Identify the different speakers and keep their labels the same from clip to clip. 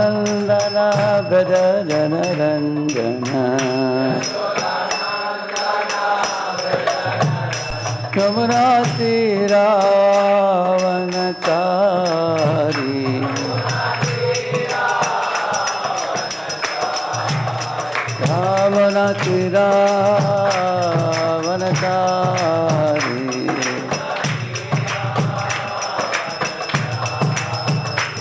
Speaker 1: Yashodanandana Braja Janaranjana Yamuna Tiravanachari Yamuna Tiravanachari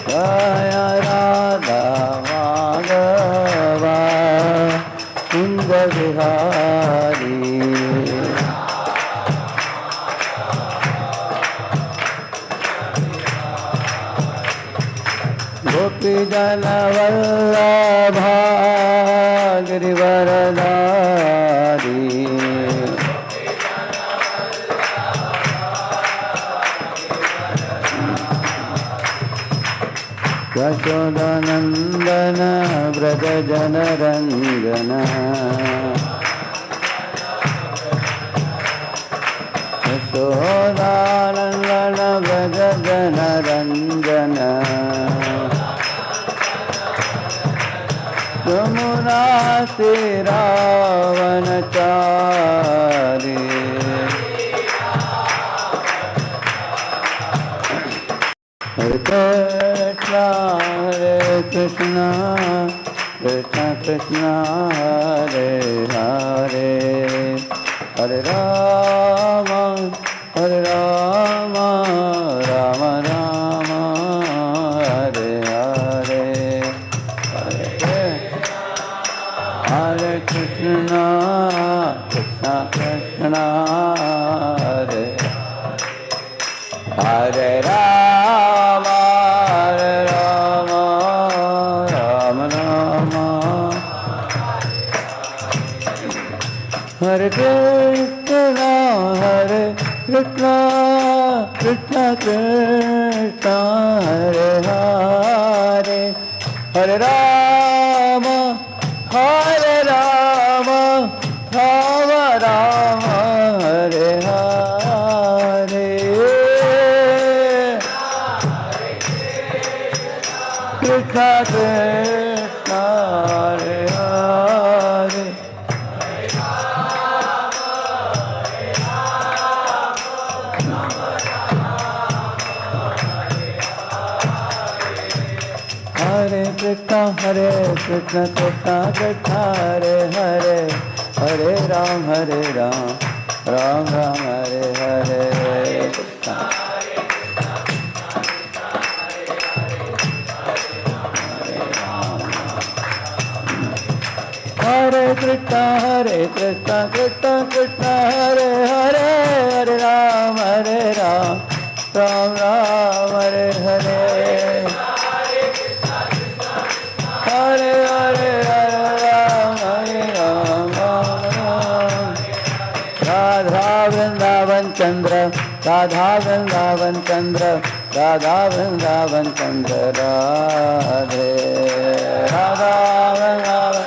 Speaker 1: Jaya Radha Madhava Kunda Vihari Gopi Jana Vallabha Girivaradari Yashodanandana Braja Janaranjana Yashodanandana Braja Janaranjana Yamuna Tiravanachari Hare Krishna, Hare Krishna, Krishna Krishna, Hare Hare, Hare Rama, Hare Rama, Rama Rama, Hare Hare, Hare Krishna, Krishna Krishna, Hare Hare Rama, Hare Rama, Rama Rama, Hare Krishna, Hare Krishna, Krishna Krishna, Hare Hare, Hare Rama, Hare Rama, Rama Rama, Hare Hare. Krishna Krishna, Hare Hare, Hare Krishna, Hare Krishna, Krishna Krishna, Hare Hare, Hare Ram, Ram Ram, Hare Hare. Hare Krishna, Krishna Krishna, Hare Hare, Hare Ram, Ram Ram, Hare Hare. Hare Hare, Hare Ram, Ram Ram. Radha Vrindavan Chandra, Radha Vrindavan Chandra, Radha Vrindavan Chandra, Radhe Radha Vrindavan.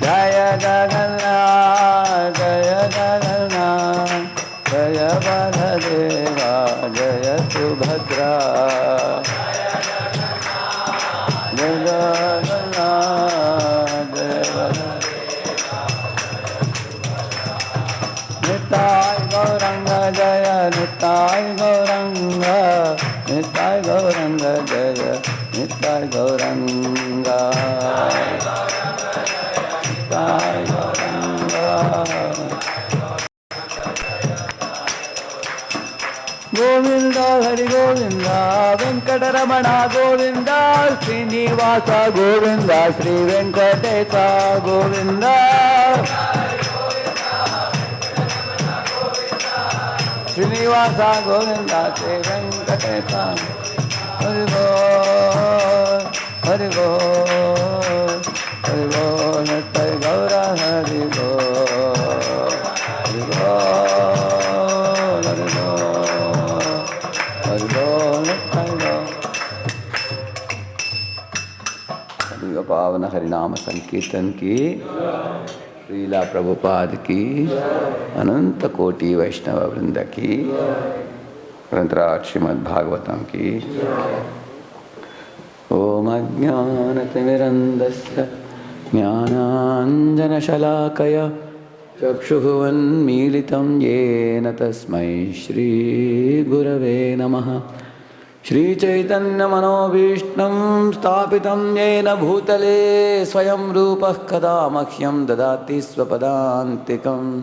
Speaker 1: Jaya Jagannath, Jaya Jagannath, Jaya Baladeva, Jaya Subhadra. Jaya Jagannath, Jaya Baladeva. Nitai Gauranga, Jaya Nitai Gauranga, Nitai Gauranga, Jaya Nitai Gauranga. Nitai Gauranga. Govinda Hari Govinda, Venkataramana Govinda, Srinivasa Govinda, Sri Venkatesa Govinda. Srinivasa Govinda, Sri Venkatesa. Hari Bol, Hari Bol, Hari Bol, Nitai Gaura Hari Bol, Hari Bol, Hari Bol, Hari Bol, Nitai Gaura. सभी पावन हरिनाम संकीर्तन की, श्रीला प्रभुपाद की, अनंत कोटि वैष्णव वृंद की, ग्रंथराज श्रीमद् भागवतम की। ओम अज्ञानतिमिरन्धस्य ज्ञानाञ्जनशलाकया चक्षुरुन्मीलितं येन तस्मै श्रीगुरवे नमः। श्रीचैतन्यमनोभीष्टं स्थापितं येन भूतले स्वयं रूपः कदा मह्यं ददाति स्वपदान्तिकम्।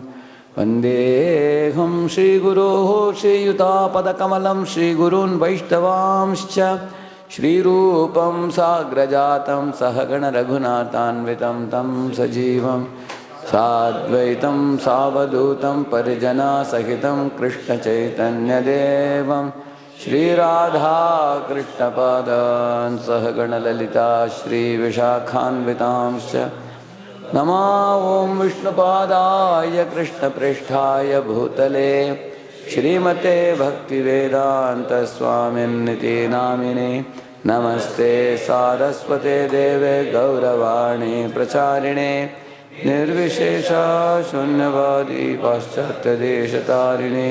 Speaker 1: वन्देऽहं श्रीगुरोः श्रीयुतापदकमलं श्रीगुरून् वैष्णवांश्च श्रीरूपं साग्रजातं सहगणरघुनाथान्वितं तं सजीवं साद्वैतं सावधूतं परिजनसहितं कृष्णचैतन्यदेवं श्रीराधा कृष्णपादान् सहगणललिता श्रीविशाखान्वितांश्च। नमो ॐ विष्णुपादाय कृष्णप्रेष्ठाय भूतले श्रीमते भक्तिवेदान्तस्वामिन्निति नामिने। नमस्ते सारस्वते देवे गौरवाणी प्रचारिणे निर्विशेषा शून्यवादी पाश्चात्यदेशतारिणे।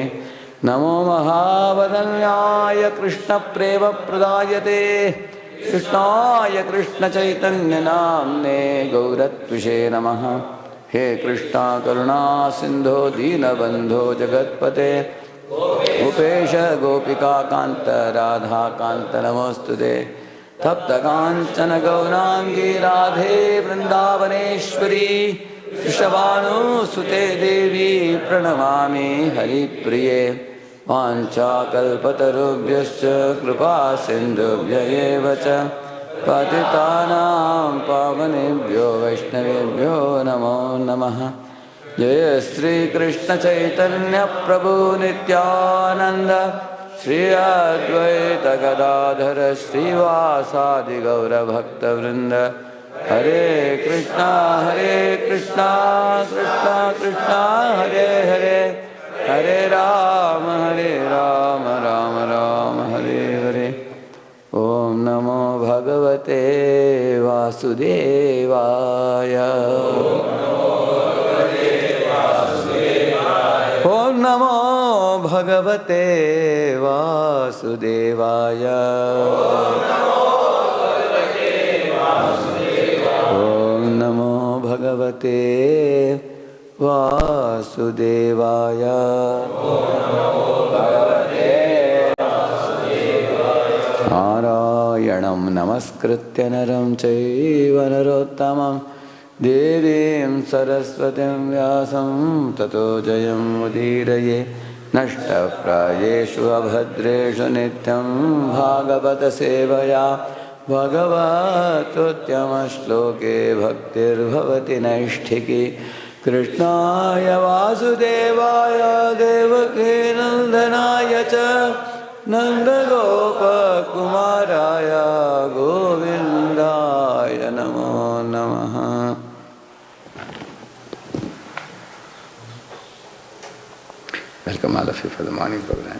Speaker 1: नमो महावदन्याय कृष्णप्रेमप्रदायते कृष्णाय कृष्णचैतन्यनाम्ने गौरत्विषे नमः। हे कृष्णा करुणा सिन्धो दीनबन्धो जगत्पते गोपेश गोपिका कान्त राधा कान्त नमोऽस्तुते। तप्तकाञ्चन गौराङ्गी राधे वृन्दावनेश्वरी वृषभानुसुते देवी प्रणमामि हरिप्रिये। वाञ्छाकल्पतरुभ्यश्च कृपा सिन्धुभ्य एव च पतितानां पावनेभ्यो वैष्णवेभ्यो नमो नमः। जय श्री कृष्ण चैतन्य प्रभु नित्यानंद श्री अद्वैत गदाधर श्रीवासादि गौर भक्तवृंद। हरे कृष्णा कृष्णा कृष्णा हरे हरे, हरे राम राम राम हरे हरे। ओम नमो भगवते वासुदेवाय। ओम नमो भगवते वासुदेवाय। ओम नमो भगवते वासुदेवाय। नारायणं नमस्कृत्य नरं चैव नरोत्तमं देवीं सरस्वतीं व्यासं ततो जयमुदीरये। नष्टप्रायेषु अभद्रेषु नित्यं भागवत सेवया भगवतोत्तमश्लोके भक्तिर्भवति नैष्ठिकी। कृष्णाय वासुदेवाय देवकीनन्दनाय च नन्दगोपकुमाराय गोविन्दाय नमो नमः। Welcome all of you for the morning program.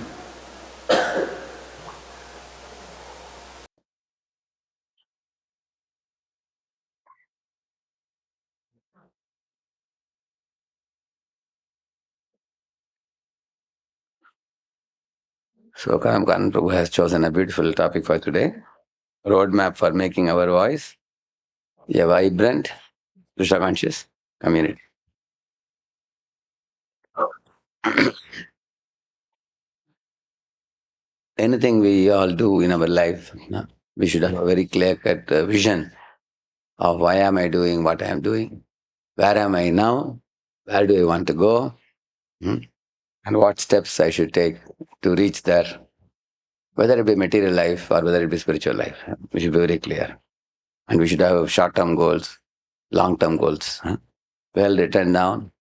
Speaker 1: So Karan Prabhu has chosen a beautiful topic for today. Roadmap for making our voice a vibrant, Krishna conscious community. Anything we all do in our life, we should have a very clear-cut vision of why am I doing what I am doing, where am I now, where do I want to go, and what steps I should take to reach there, whether it be material life or whether it be spiritual life. We should be very clear. And we should have short-term goals, long-term goals, well written down.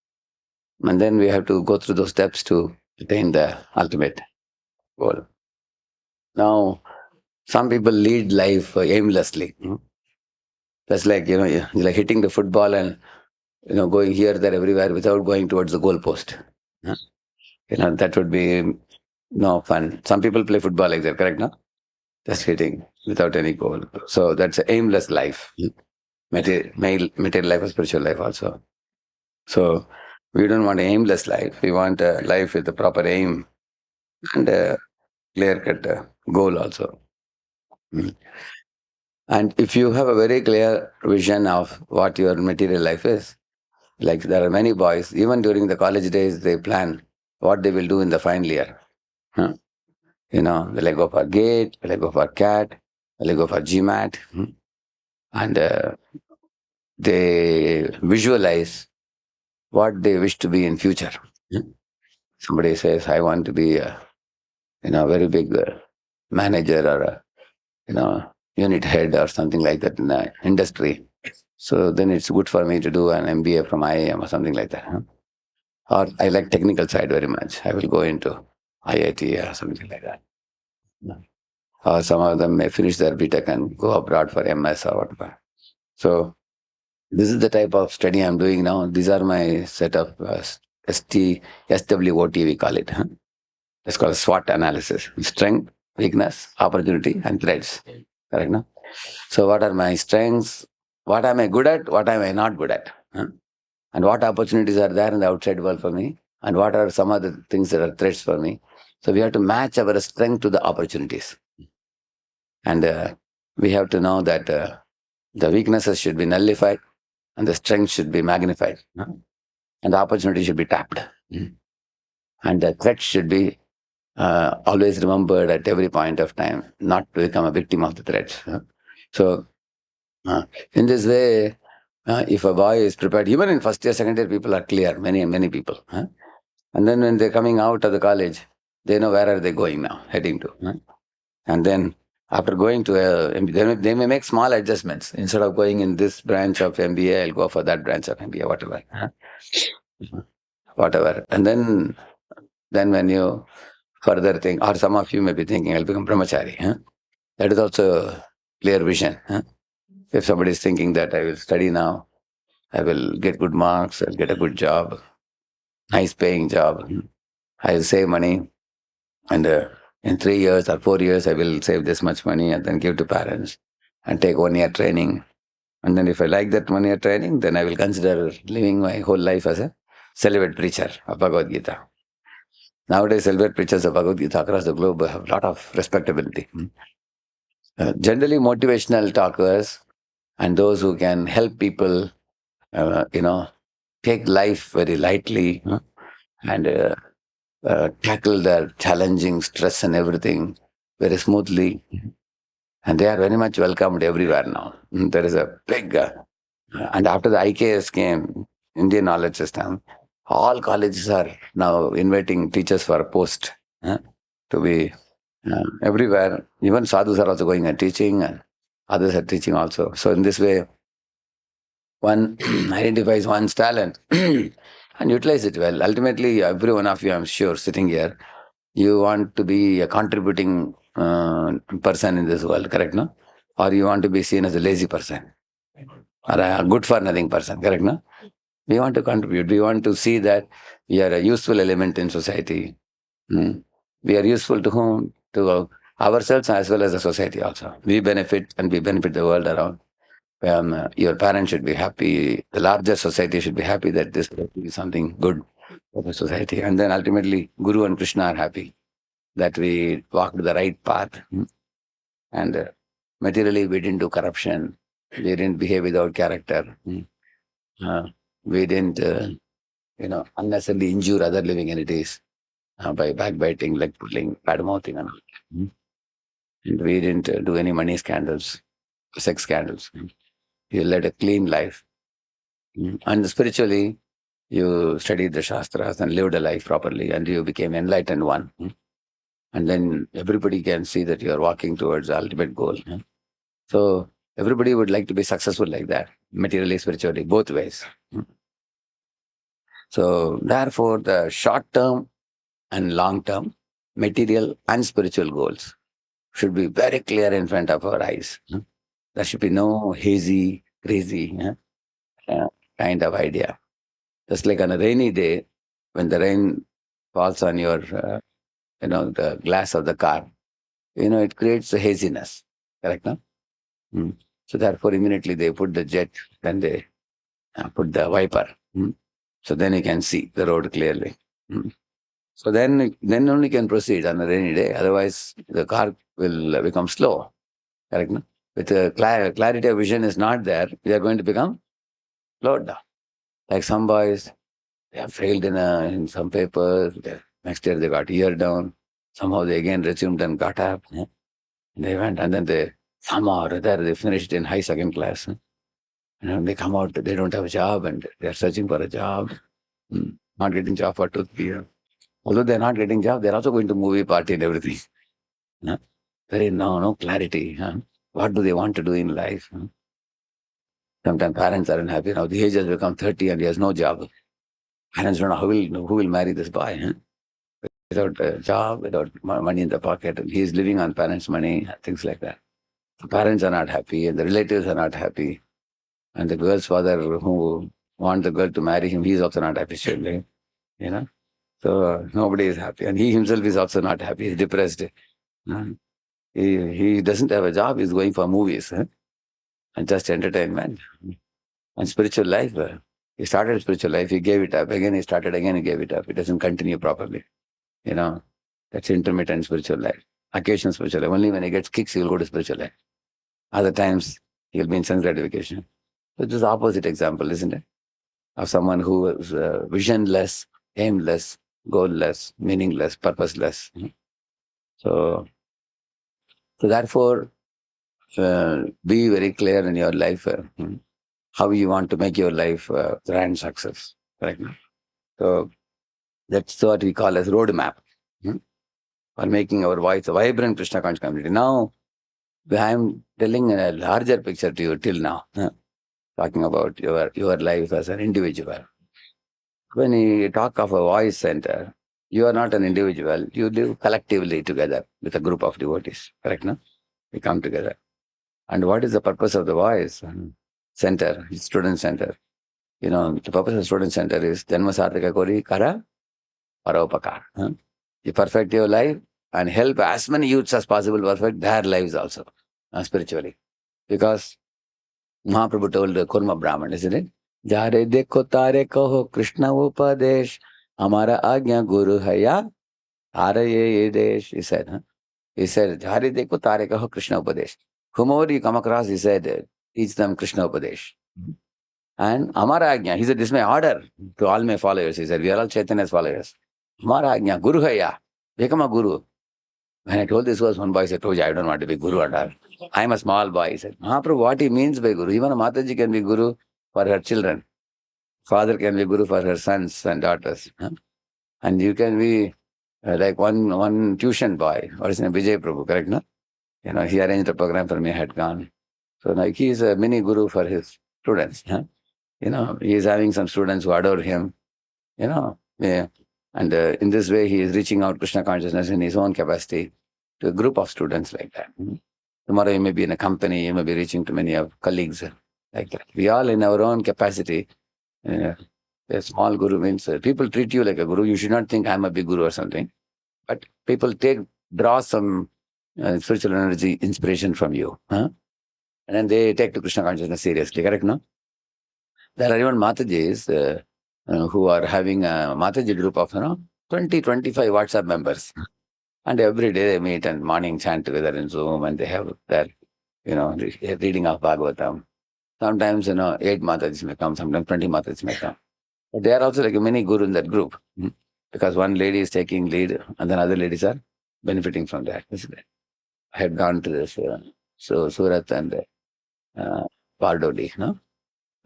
Speaker 1: And then we have to go through those steps to attain the ultimate goal. Now, some people lead life aimlessly. That's like, like hitting the football and, going here, there, everywhere without going towards the goal post. That would be no fun. Some people play football like that, correct? No? Just hitting without any goal. So that's an aimless life. Material life or spiritual life also. So we don't want an aimless life. We want a life with a proper aim and a clear-cut goal also. And if you have a very clear vision of what your material life is, like there are many boys, even during the college days, they plan what they will do in the final year. Huh? Will I go for GATE? Will I go for CAT? Will I go for GMAT? And they visualize what they wish to be in future. Somebody says, I want to be a very big manager or a unit head or something like that in the industry. So then it's good for me to do an MBA from IIM or something like that. Or I like technical side very much. I will go into IIT or something like that. Or some of them may finish their BTech and go abroad for MS or whatever. So this is the type of study I'm doing now. These are my set of SWOT, we call it. It's called SWOT analysis. Strength, weakness, opportunity, and threats. Correct, no? So what are my strengths? What am I good at? What am I not good at? And what opportunities are there in the outside world for me? And what are some other things that are threats for me? So we have to match our strength to the opportunities. And we have to know that the weaknesses should be nullified and the strength should be magnified. And the opportunity should be tapped. And the threat should be always remembered at every point of time, not to become a victim of the threats. So in this way, if a boy is prepared, even in first year, second year, people are clear, many people. And then when they're coming out of the college, they know where are they going now, heading to. And then after going to they may make small adjustments. Instead of going in this branch of MBA, I'll go for that branch of MBA, whatever. Whatever. And then when you further think, or some of you may be thinking, I'll become brahmachari. That is also a clear vision. If somebody is thinking that I will study now, I will get good marks, I'll get a good job, nice paying job, I'll save money, and in 3 years or 4 years, I will save this much money and then give to parents and take 1 year training. And then if I like that 1 year training, then I will consider living my whole life as a celibate preacher of Bhagavad Gita. Nowadays, celibate preachers of Bhagavad Gita across the globe have a lot of respectability. Generally, motivational talkers and those who can help people, take life very lightly and tackle their challenging stress and everything very smoothly. And they are very much welcomed everywhere now. There is a big, and after the IKS came, Indian knowledge system, all colleges are now inviting teachers for a post to be everywhere. Even sadhus are also going and teaching, and others are teaching also. So in this way, one identifies one's talent and utilize it well. Ultimately, every one of you, I'm sure, sitting here, you want to be a contributing person in this world, correct, no? Or you want to be seen as a lazy person or a good for nothing person, correct, no? We want to contribute. We want to see that we are a useful element in society. We are useful to whom? To ourselves as well as the society also. We benefit and we benefit the world around. Your parents should be happy. The larger society should be happy that this is something good for the society. And then ultimately, Guru and Krishna are happy that we walked the right path. And materially, we didn't do corruption. We didn't behave without character. We didn't, unnecessarily injure other living entities by backbiting, leg pulling, bad mouthing, and all. And we didn't do any money scandals, sex scandals. You led a clean life. And spiritually, you studied the Shastras and lived a life properly, and you became enlightened one. and then everybody can see that you are walking towards the ultimate goal. So everybody would like to be successful like that, materially, spiritually, both ways. So therefore, the short term and long term, material and spiritual goals should be very clear in front of our eyes. There should be no hazy, crazy uh, kind of idea. Just like on a rainy day, when the rain falls on your, the glass of the car, it creates a haziness. Correct, no? So therefore, immediately they put the jet, then they put the wiper. So then you can see the road clearly. So then only can proceed on a rainy day. Otherwise, the car will become slow. Correct, no? With the clarity of vision is not there, we are going to become slowed down. Like some boys, they have failed in some papers. Next year they got year down. Somehow they again resumed and got up. They went and then they somehow or other they finished in high second class. They come out, they don't have a job and they're searching for a job. Not getting job for 2 3 years. Although they're not getting job, they're also going to movie party and everything. There is no clarity. What do they want to do in life? Sometimes parents are unhappy. Now the age has become 30 and he has no job. Parents don't know who will marry this boy. Without a job, without money in the pocket. And he is living on parents' money, things like that. The parents are not happy and the relatives are not happy. And the girl's father who wants the girl to marry him, he is also not happy, surely. So nobody is happy. And he himself is also not happy. He's depressed. He doesn't have a job. He's going for movies and just entertainment. And spiritual life, he started spiritual life. He gave it up. Again, he started again. He gave it up. It doesn't continue properly. That's intermittent spiritual life. Occasional spiritual life. Only when he gets kicks, he will go to spiritual life. Other times, he will be in sense gratification. So this is the opposite example, isn't it? Of someone who is visionless, aimless, goalless, meaningless, purposeless. So therefore, be very clear in your life how you want to make your life grand success. Correct? So that's what we call as roadmap for making our voice a vibrant Krishna conscious community. Now, I am telling a larger picture to you till now, talking about your life as an individual. When you talk of a voice center, you are not an individual. You live collectively together with a group of devotees. Correct, no? We come together. And what is the purpose of the voice center, student center? The purpose of student center is Janma Sarthaka Kori Kara Paropakar. You perfect your life and help as many youths as possible perfect their lives also, spiritually. Because Mahaprabhu told the Kurma Brahman, isn't it? Jare dekho tare kaho Krishna upadesh, Amara agya guru haya, Hare ye desh, he said. He said, Jare dekho tare kaho Krishna upadesh. Whomever you come across, he said, teach them Krishna upadesh. And Amara agya, he said, this is my order to all my followers. He said, we are all Chaitanya's followers. Amara agya, guru haya, become a guru. When I told this was one boy said, I don't want to be guru at all. I am a small boy. He said, Mahaprabhu, what he means by guru? Even a Mataji can be guru for her children. Father can be guru for her sons and daughters. And you can be like one tuition boy. What is his name? Vijay Prabhu, correct? No? He arranged a program for me, I had gone. So like he is a mini guru for his students. He is having some students who adore him. Yeah. And in this way, he is reaching out Krishna consciousness in his own capacity to a group of students like that. Tomorrow, you may be in a company, you may be reaching to many of colleagues like that. We all in our own capacity. A small guru means people treat you like a guru. You should not think I'm a big guru or something. But people draw some spiritual energy, inspiration from you. And then they take to Krishna consciousness seriously. Correct, no? There are even Matajis who are having a Mataji group of 20, 25 WhatsApp members. And every day they meet and morning chant together in Zoom and they have their, reading of Bhagavatam. Sometimes, 8 Matajis may come, sometimes 20 Matajis may come. But they are also like a mini guru in that group. Because one lady is taking lead and then other ladies are benefiting from that. I had gone to this, Surat and Bardoli, So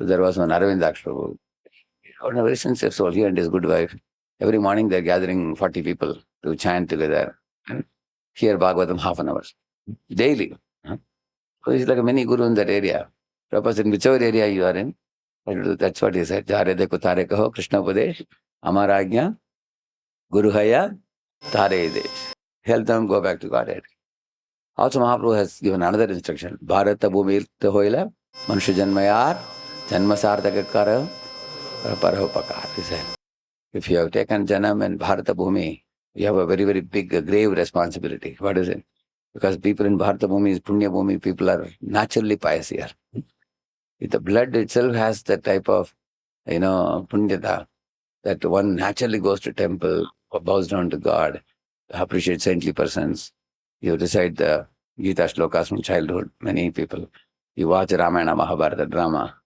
Speaker 1: there was one Arvind Prabhu. A very sincere soul, he and his good wife. Every morning they're gathering 40 people to chant together. hear Bhagavatam half an hour daily. So he's like a mini guru in that area. Purpose in whichever area you are in, that's what he said. Jare dekho tare kaho, Krishna Upadesh, Amaragya, Guru Haya, Tare Desh. Help them go back to Godhead. Also, Mahaprabhu has given another instruction. Bharata Bhumir Hoila, Manusha Janmayar, Janma Sarthaka Kara, Parahopakar. He said, if you have taken Janam and Bharata Bhumi, you have a very, very big, grave responsibility. What is it? Because people in Bharata Bhumi, Punya Bhumi, people are naturally pious here. The blood itself has that type of, punyata, that one naturally goes to temple, bows down to God, appreciates saintly persons. You recite the Gita shlokas from childhood, many people. You watch Ramayana, Mahabharata drama,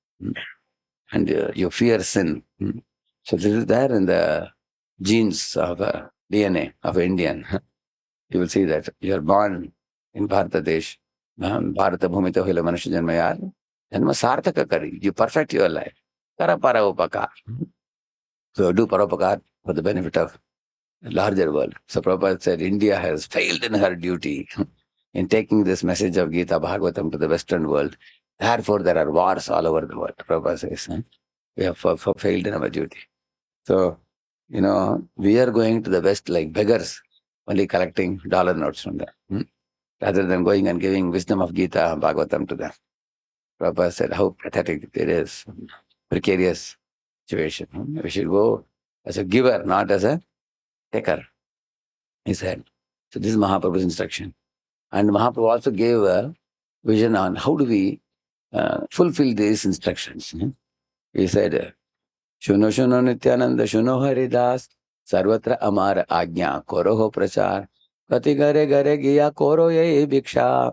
Speaker 1: and you fear sin. So this is there in the genes of DNA of an Indian. You will see that you are born in Bharata Desh, Bharata Bhumita Hila Manusha Janmayar, Janma Sarthaka Kari. You perfect your life. Kara para upakar. So do paropakar for the benefit of the larger world. So Prabhupada said India has failed in her duty in taking this message of Gita Bhagavatam to the Western world. Therefore, there are wars all over the world. Prabhupada says, we have failed in our duty. So, we are going to the West like beggars, only collecting dollar notes from them, rather than going and giving wisdom of Gita and Bhagavatam to them. Prabhupada said how pathetic it is, precarious situation. We should go as a giver, not as a taker, he said. So this is Mahaprabhu's instruction. And Mahaprabhu also gave a vision on how do we fulfill these instructions. He said, Shuno Shuno Nityananda Shuno Haridas Sarvatra Amara Ajna Koro Ho Prachar Kati Gare Gare Giya Koro Ye Bhiksha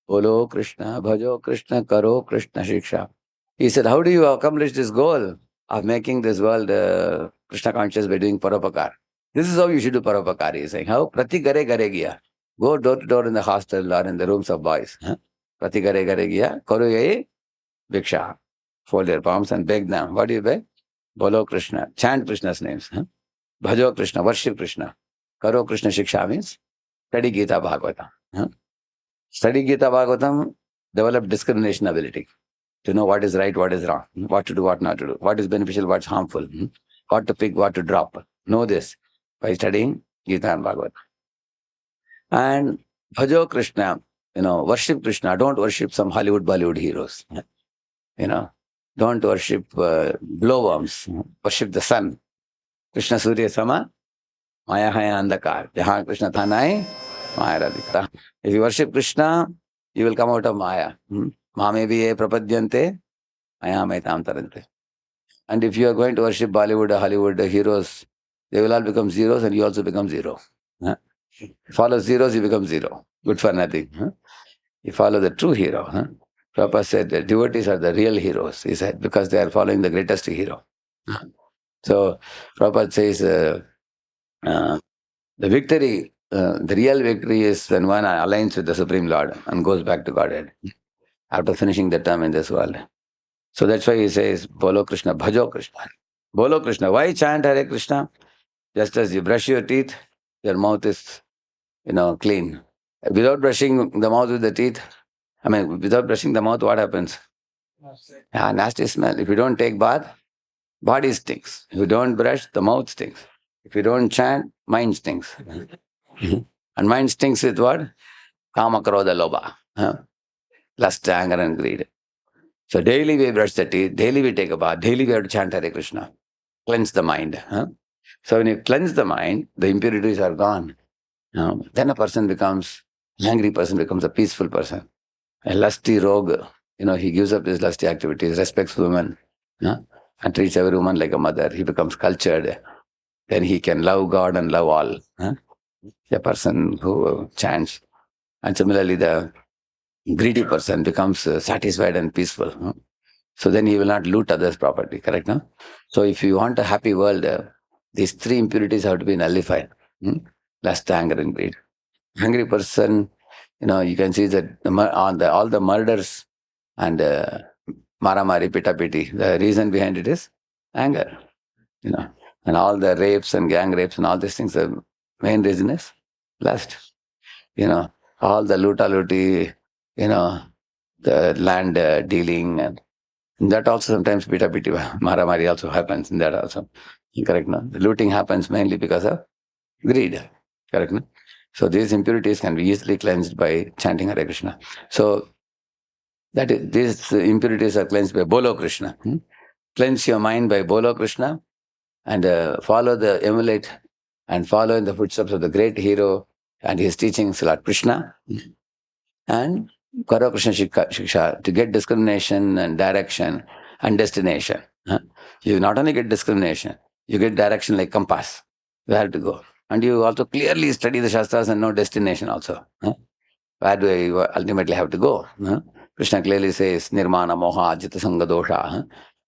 Speaker 1: Bolo Krishna Bhajo Krishna Karo Krishna Shiksha. He said, how do you accomplish this goal of making this world Krishna conscious by doing Paropakar? This is how you should do Paropakar. He is saying, how? Prati Gare Gare Giya. Go door to door in the hostel or in the rooms of boys. Prati Gare Gare Giya Koro Ye Bhiksha. Fold your palms and beg them. What do you beg? Bolo Krishna. Chant Krishna's names. Bhajo Krishna. Worship Krishna. Karo Krishna Shiksha means study Gita Bhagavatam. Study Gita Bhagavatam, develop discrimination ability to know what is right, what is wrong, what to do, what not to do, what is beneficial, what's harmful, what to pick, what to drop. Know this by studying Gita and Bhagavatam. And Bhajo Krishna, worship Krishna. Don't worship some Hollywood, Bollywood heroes. Don't worship glowworms. Worship the sun. Krishna Surya Sama, Maya Haya Andakar. Jahan Krishna Thanai, Maya Radhika. If you worship Krishna, you will come out of Maya. Mame viye prapadyante, Maya maitam tarante. And if you are going to worship Bollywood or Hollywood heroes, they will all become zeros and you also become zero. Follow zeros, you become zero. Good for nothing. You follow the true hero. Prabhupada said the devotees are the real heroes, he said, because they are following the greatest hero. So Prabhupada says the victory, the real victory is when one aligns with the Supreme Lord and goes back to Godhead after finishing the term in this world. So that's why he says, Bolo Krishna, Bhajo Krishna. Bolo Krishna. Why chant Hare Krishna? Just as you brush your teeth, your mouth is, clean. Without brushing the mouth with the teeth, without brushing the mouth, what happens? Nasty smell. If you don't take bath, body stinks. If you don't brush, the mouth stinks. If you don't chant, mind stinks. And mind stinks with what? Kama, krodha, lobha. Lust, anger and greed. So daily we brush the teeth, daily we take a bath, daily we have to chant Hare Krishna. Cleanse the mind. So when you cleanse the mind, the impurities are gone. Then an angry person becomes a peaceful person. A lusty rogue, he gives up his lusty activities, respects women, and treats every woman like a mother. He becomes cultured. Then he can love God and love all. A person who chants. And similarly, the greedy person becomes satisfied and peaceful. So then he will not loot others' property, correct? No? So if you want a happy world, these three impurities have to be nullified. Lust, anger and greed. Angry person, you can see that all the murders and maramari, pitapiti, the reason behind it is anger. And all the rapes and gang rapes and all these things, the main reason is lust. all the luta-luti, you know, the land dealing, and that also sometimes pita-piti, maramari also happens in that also. Correct, no? The looting happens mainly because of greed. Correct, no? So these impurities can be easily cleansed by chanting Hare Krishna. So these impurities are cleansed by Bolo Krishna. Cleanse your mind by Bolo Krishna, and emulate and follow in the footsteps of the great hero and his teachings, Lord Krishna. And Karo Krishna Shiksha, to get discrimination and direction and destination. You not only get discrimination, you get direction like compass. You have to go. And you also clearly study the Shastras and know destination also. Where do I ultimately have to go? Krishna clearly says, Nirmana Moha Ajita Sangha Dosha.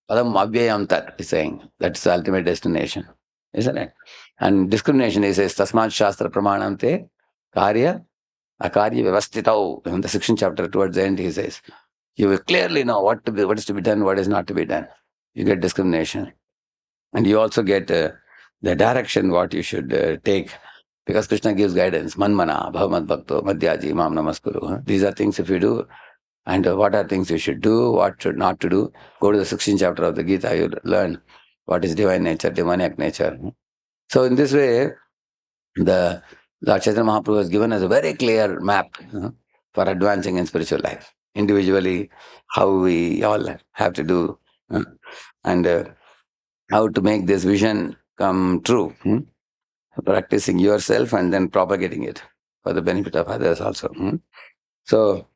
Speaker 1: Padam Avyayam Tat is saying that's the ultimate destination, isn't it? And discrimination, he says, Tasmat Shastra Pramanam Te Karya Akarya Vyavastitau. In the 16th chapter, towards the end, he says, you will clearly know what is to be done, what is not to be done. You get discrimination. And you also get the direction what you should take, because Krishna gives guidance. Manmana, Bhavamad Bhakto, Madhyaji, Mam Namaskuru. These are things if you do. And what are things you should do, what should not to do. Go to the 16th chapter of the Gita, you learn what is divine nature, demoniac nature. So in this way, the Lord Chaitanya Mahaprabhu has given us a very clear map for advancing in spiritual life. Individually, how we all have to do, and how to make this vision come true. Practicing yourself and then propagating it for the benefit of others also. So,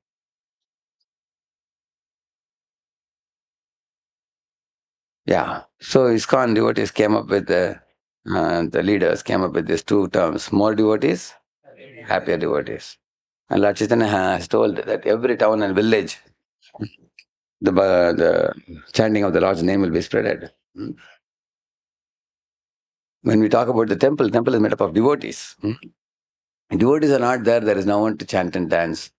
Speaker 1: yeah. So ISKCON devotees came up with the leaders came up with these two terms: more devotees, happier devotees. And Lord Chaitanya has told that every town and village, the chanting of the Lord's name will be spreaded. When we talk about the temple is made up of devotees. Devotees are not there. There is no one to chant and dance.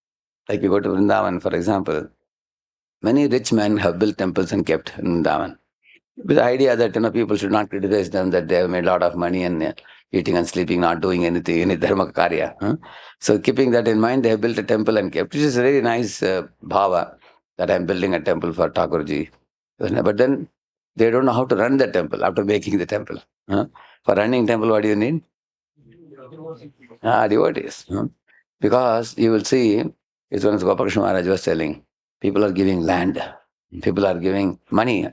Speaker 1: Like we go to Vrindavan, for example, many rich men have built temples and kept in Vrindavan, with the idea that people should not criticize them, that they have made a lot of money and eating and sleeping, not doing anything, any dharma karya. So keeping that in mind, they have built a temple and kept, which is a very nice bhava, that I am building a temple for Thakurji. But then they don't know how to run the temple after making the temple. For running temple, what do you need? Devotees. Because you will see, it's one as Gopalakrishna Maharaj was telling, people are giving land, people are giving money,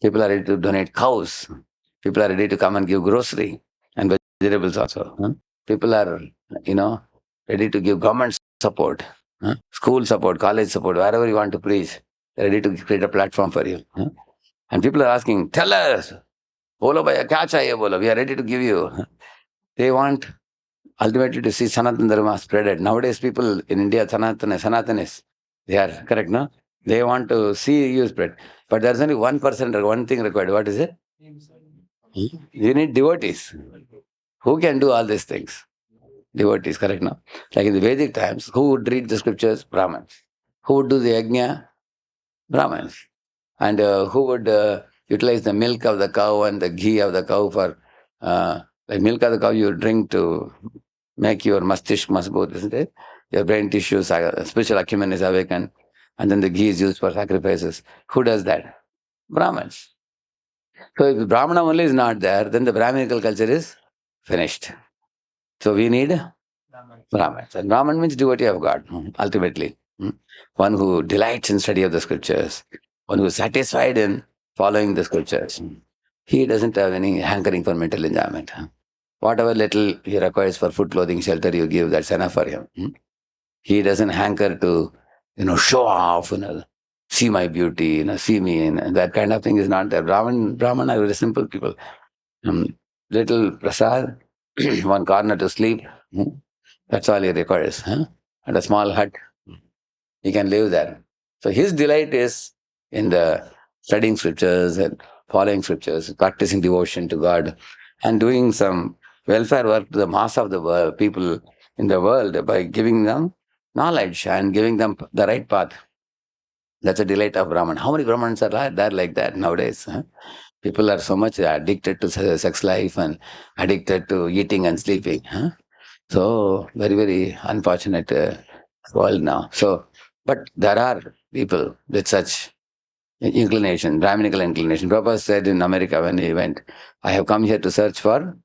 Speaker 1: people are ready to donate cows, people are ready to come and give grocery and vegetables also. People are, ready to give government support, school support, college support, wherever you want to preach, they're ready to create a platform for you. And people are asking, tell us, bolo bhaiya, kya chahiye bolo, we are ready to give you. They want ultimately to see Sanatana Dharma spreaded. Nowadays, people in India, Sanatanis, they are correct, no? They want to see you spread. But there's only 1% or one thing required. What is it? You need devotees. Who can do all these things? Devotees, correct, no? Like in the Vedic times, who would read the scriptures? Brahmins. Who would do the yajna? Brahmins. And who would utilize the milk of the cow and the ghee of the cow for, like milk of the cow you drink to make your mastishk masboot, isn't it? Your brain tissues, spiritual acumen is awakened, and then the ghee is used for sacrifices. Who does that? Brahmins. So if Brahmana only is not there, then the Brahminical culture is finished. So we need Brahmins. And Brahman means devotee of God, ultimately. One who delights in study of the scriptures, one who is satisfied in following the scriptures. He doesn't have any hankering for mental enjoyment. Whatever little he requires for food, clothing, shelter you give, that's enough for him. He doesn't hanker to, show off, see my beauty, see me, and that kind of thing is not there. Brahman are very simple people. Little prasad, one corner to sleep, that's all he requires. And a small hut, he can live there. So his delight is in the studying scriptures and following scriptures, practicing devotion to God, and doing some welfare work to the mass of the world, people in the world, by giving them knowledge and giving them the right path. That's a delight of Brahman. How many Brahmans are there like that nowadays? People are so much addicted to sex life and addicted to eating and sleeping. So, very, very unfortunate world now. So, but there are people with such inclination, Brahminical inclination. Prabhupada said in America when he went, I have come here to search for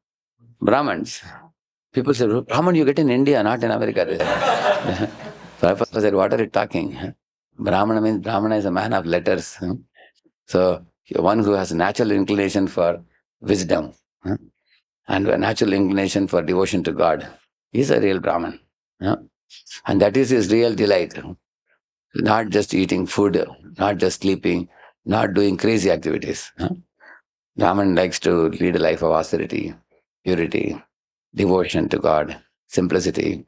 Speaker 1: Brahmins. People said, Brahman you get in India, not in America. Prabhupada said, what are you talking? Brahmana means Brahmana is a man of letters. So, one who has a natural inclination for wisdom and a natural inclination for devotion to God is a real Brahman. And that is his real delight. Not just eating food, not just sleeping, not doing crazy activities. Brahman likes to lead a life of austerity, purity, devotion to God, simplicity,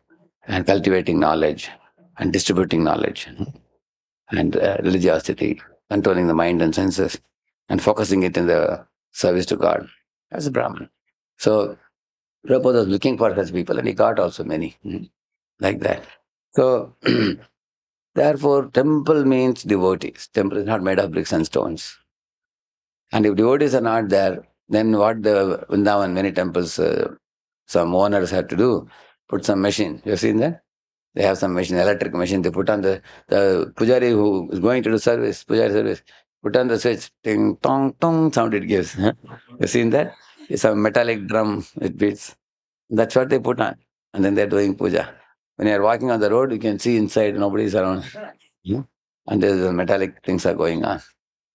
Speaker 1: and cultivating knowledge and distributing knowledge and religiosity, controlling the mind and senses and focusing it in the service to God. That's a Brahman. So Prabhupada was looking for such people and he got also many like that. So therefore, temple means devotees. Temple is not made of bricks and stones. And if devotees are not there, then what the Vrindavan, many temples, some owners have to do, put some machine. You've seen that? They have some machine, electric machine. They put on the pujari who is going to do service, pujari service, put on the switch, ting, tong, tong sound it gives. You've seen that? It's a metallic drum, it beats. That's what they put on. And then they're doing puja. When you're walking on the road, you can see inside, nobody's around. And there's the metallic things are going on.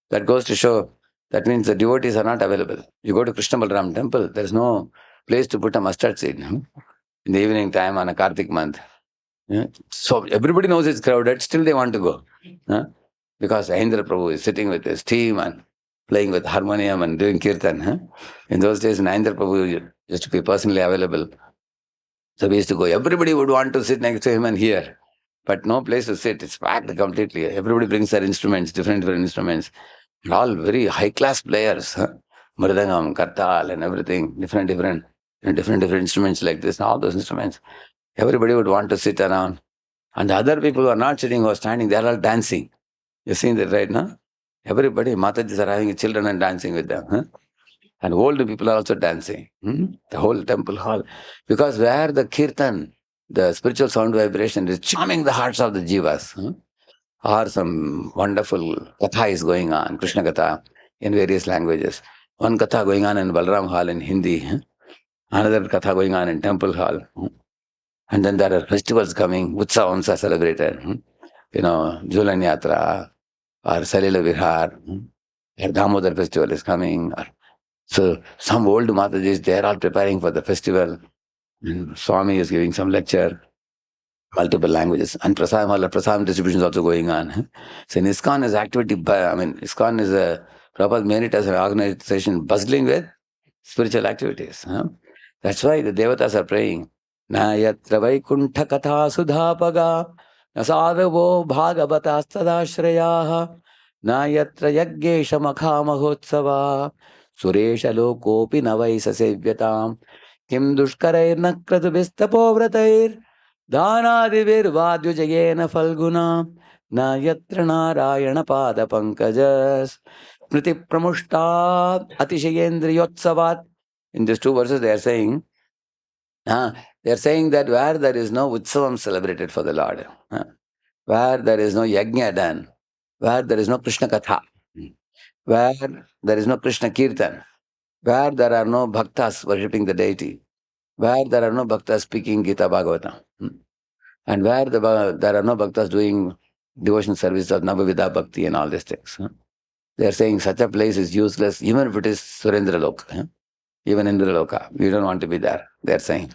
Speaker 1: That goes to show, that means the devotees are not available. You go to Krishna Balaram temple, there's no place to put a mustard seed in the evening time on a Kartik month. So everybody knows it's crowded, still they want to go. Because Indra Prabhu is sitting with his team and playing with harmonium and doing kirtan. In those days, Indra Prabhu used to be personally available. So we used to go, everybody would want to sit next to him and hear. But no place to sit, it's packed completely. Everybody brings their instruments, different instruments. All very high-class players. Mridangam, kartal and everything, different instruments like this, all those instruments. Everybody would want to sit around. And the other people who are not sitting or standing, they are all dancing. You've seen that right now? Everybody, Matajis are having children and dancing with them. And old people are also dancing. The whole temple hall. Because where the kirtan, the spiritual sound vibration is charming the hearts of the jivas. Or some wonderful katha is going on, Krishna katha in various languages. One katha going on in Balram hall in Hindi. Another katha going on in temple hall. And then there are festivals coming, utsavams are celebrated. Julan Yatra or Salila Vihar, or Damodar festival is coming. So some old Matajis, they are all preparing for the festival. And Swami is giving some lecture, multiple languages. And Prasadam distribution is also going on. So in ISKCON is activity, ISKCON is Prabhupada made it as an organization bustling with spiritual activities. That's why the Devatas are praying. Na yatra vaikuntha katha sudhapaga na sadhavo bhagavatasthadashrayaha na yatra yaggesha makha mahotsava suresha lokopi navaisa sevyatam kim dushkarair nakratubistapo vratair dhanadivir vadyujayena falguna na yatra narayana pada pankajas smriti pramushta atishayendriyotsavat. In these two verses they are saying, they are saying that where there is no utsavam celebrated for the Lord, where there is no yajna done, where there is no Krishna katha, where there is no Krishna kirtan, where there are no bhaktas worshipping the deity, where there are no bhaktas speaking Gita Bhagavatam, and where there are no bhaktas doing devotional service of Navavida Bhakti and all these things. They are saying such a place is useless, even if it is Surendra Loka. Even Indra Loka, we don't want to be there, they are saying.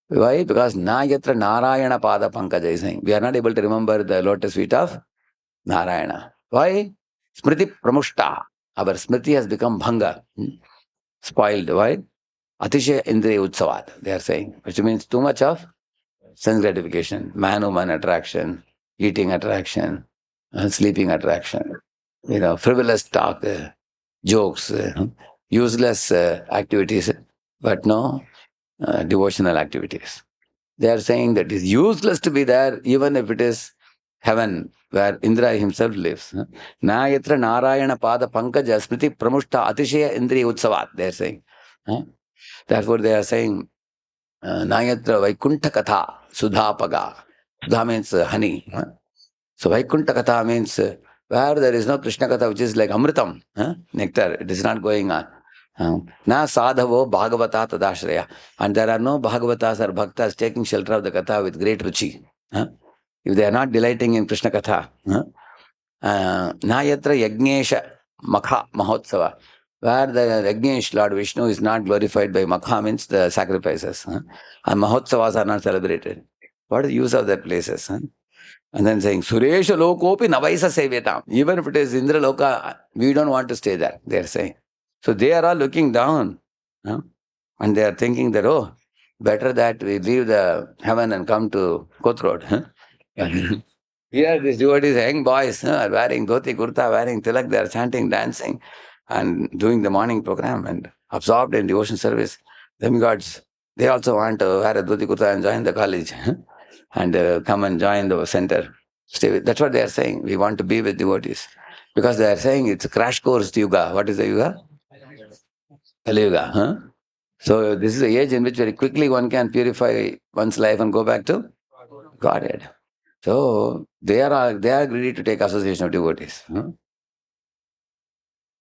Speaker 1: Why? Because na yatra Narayana pada pankaja is saying. We are not able to remember the lotus feet of Narayana. Why? Smriti pramushta. Our smriti has become bhanga. Spoiled. Why? Atisha indriya utsavat, they are saying. Which means too much of sense gratification, man-woman attraction, eating attraction, sleeping attraction, frivolous talk, jokes, useless activities, but no devotional activities. They are saying that it's useless to be there, even if it is heaven, where Indra himself lives. Na yatra Narayana pada pankaja smriti pramushta atishaya indriya utsavat, they are saying. Therefore, they are saying, Nayatra Vaikunta Katha Sudhapaga. Sudha means honey. So Vaikunta Katha means where there is no Krishna Katha, which is like Amritam, nectar. It is not going on. Na sadhavo bhagavata tadashraya. And there are no bhagavatas or bhaktas taking shelter of the katha with great ruchi. If they are not delighting in Krishna Katha, Nayatra Yagnesha Makha Mahotsava, where the Yagnesh, Lord Vishnu, is not glorified by Makha, means the sacrifices. And Mahotsavas are not celebrated. What is the use of that places? And then saying, Suresha Lokopi Navaisa Sevetam. Even if it is Indra Loka, we don't want to stay there, they are saying. So they are all looking down. And they are thinking that, oh, better that we leave the heaven and come to Koth Road. Here, these devotees, young boys, are wearing dhoti, kurta, wearing tilak, they are chanting, dancing, and doing the morning program and absorbed in devotion service. Demigods, they also want to wear a dhoti, kurta and join the college and come and join the center. Stay with. That's what they are saying. We want to be with devotees. Because they are saying it's a crash course yuga. What is the yuga? Kali Yuga. So this is the age in which very quickly one can purify one's life and go back to Godhead. So they are ready to take association of devotees.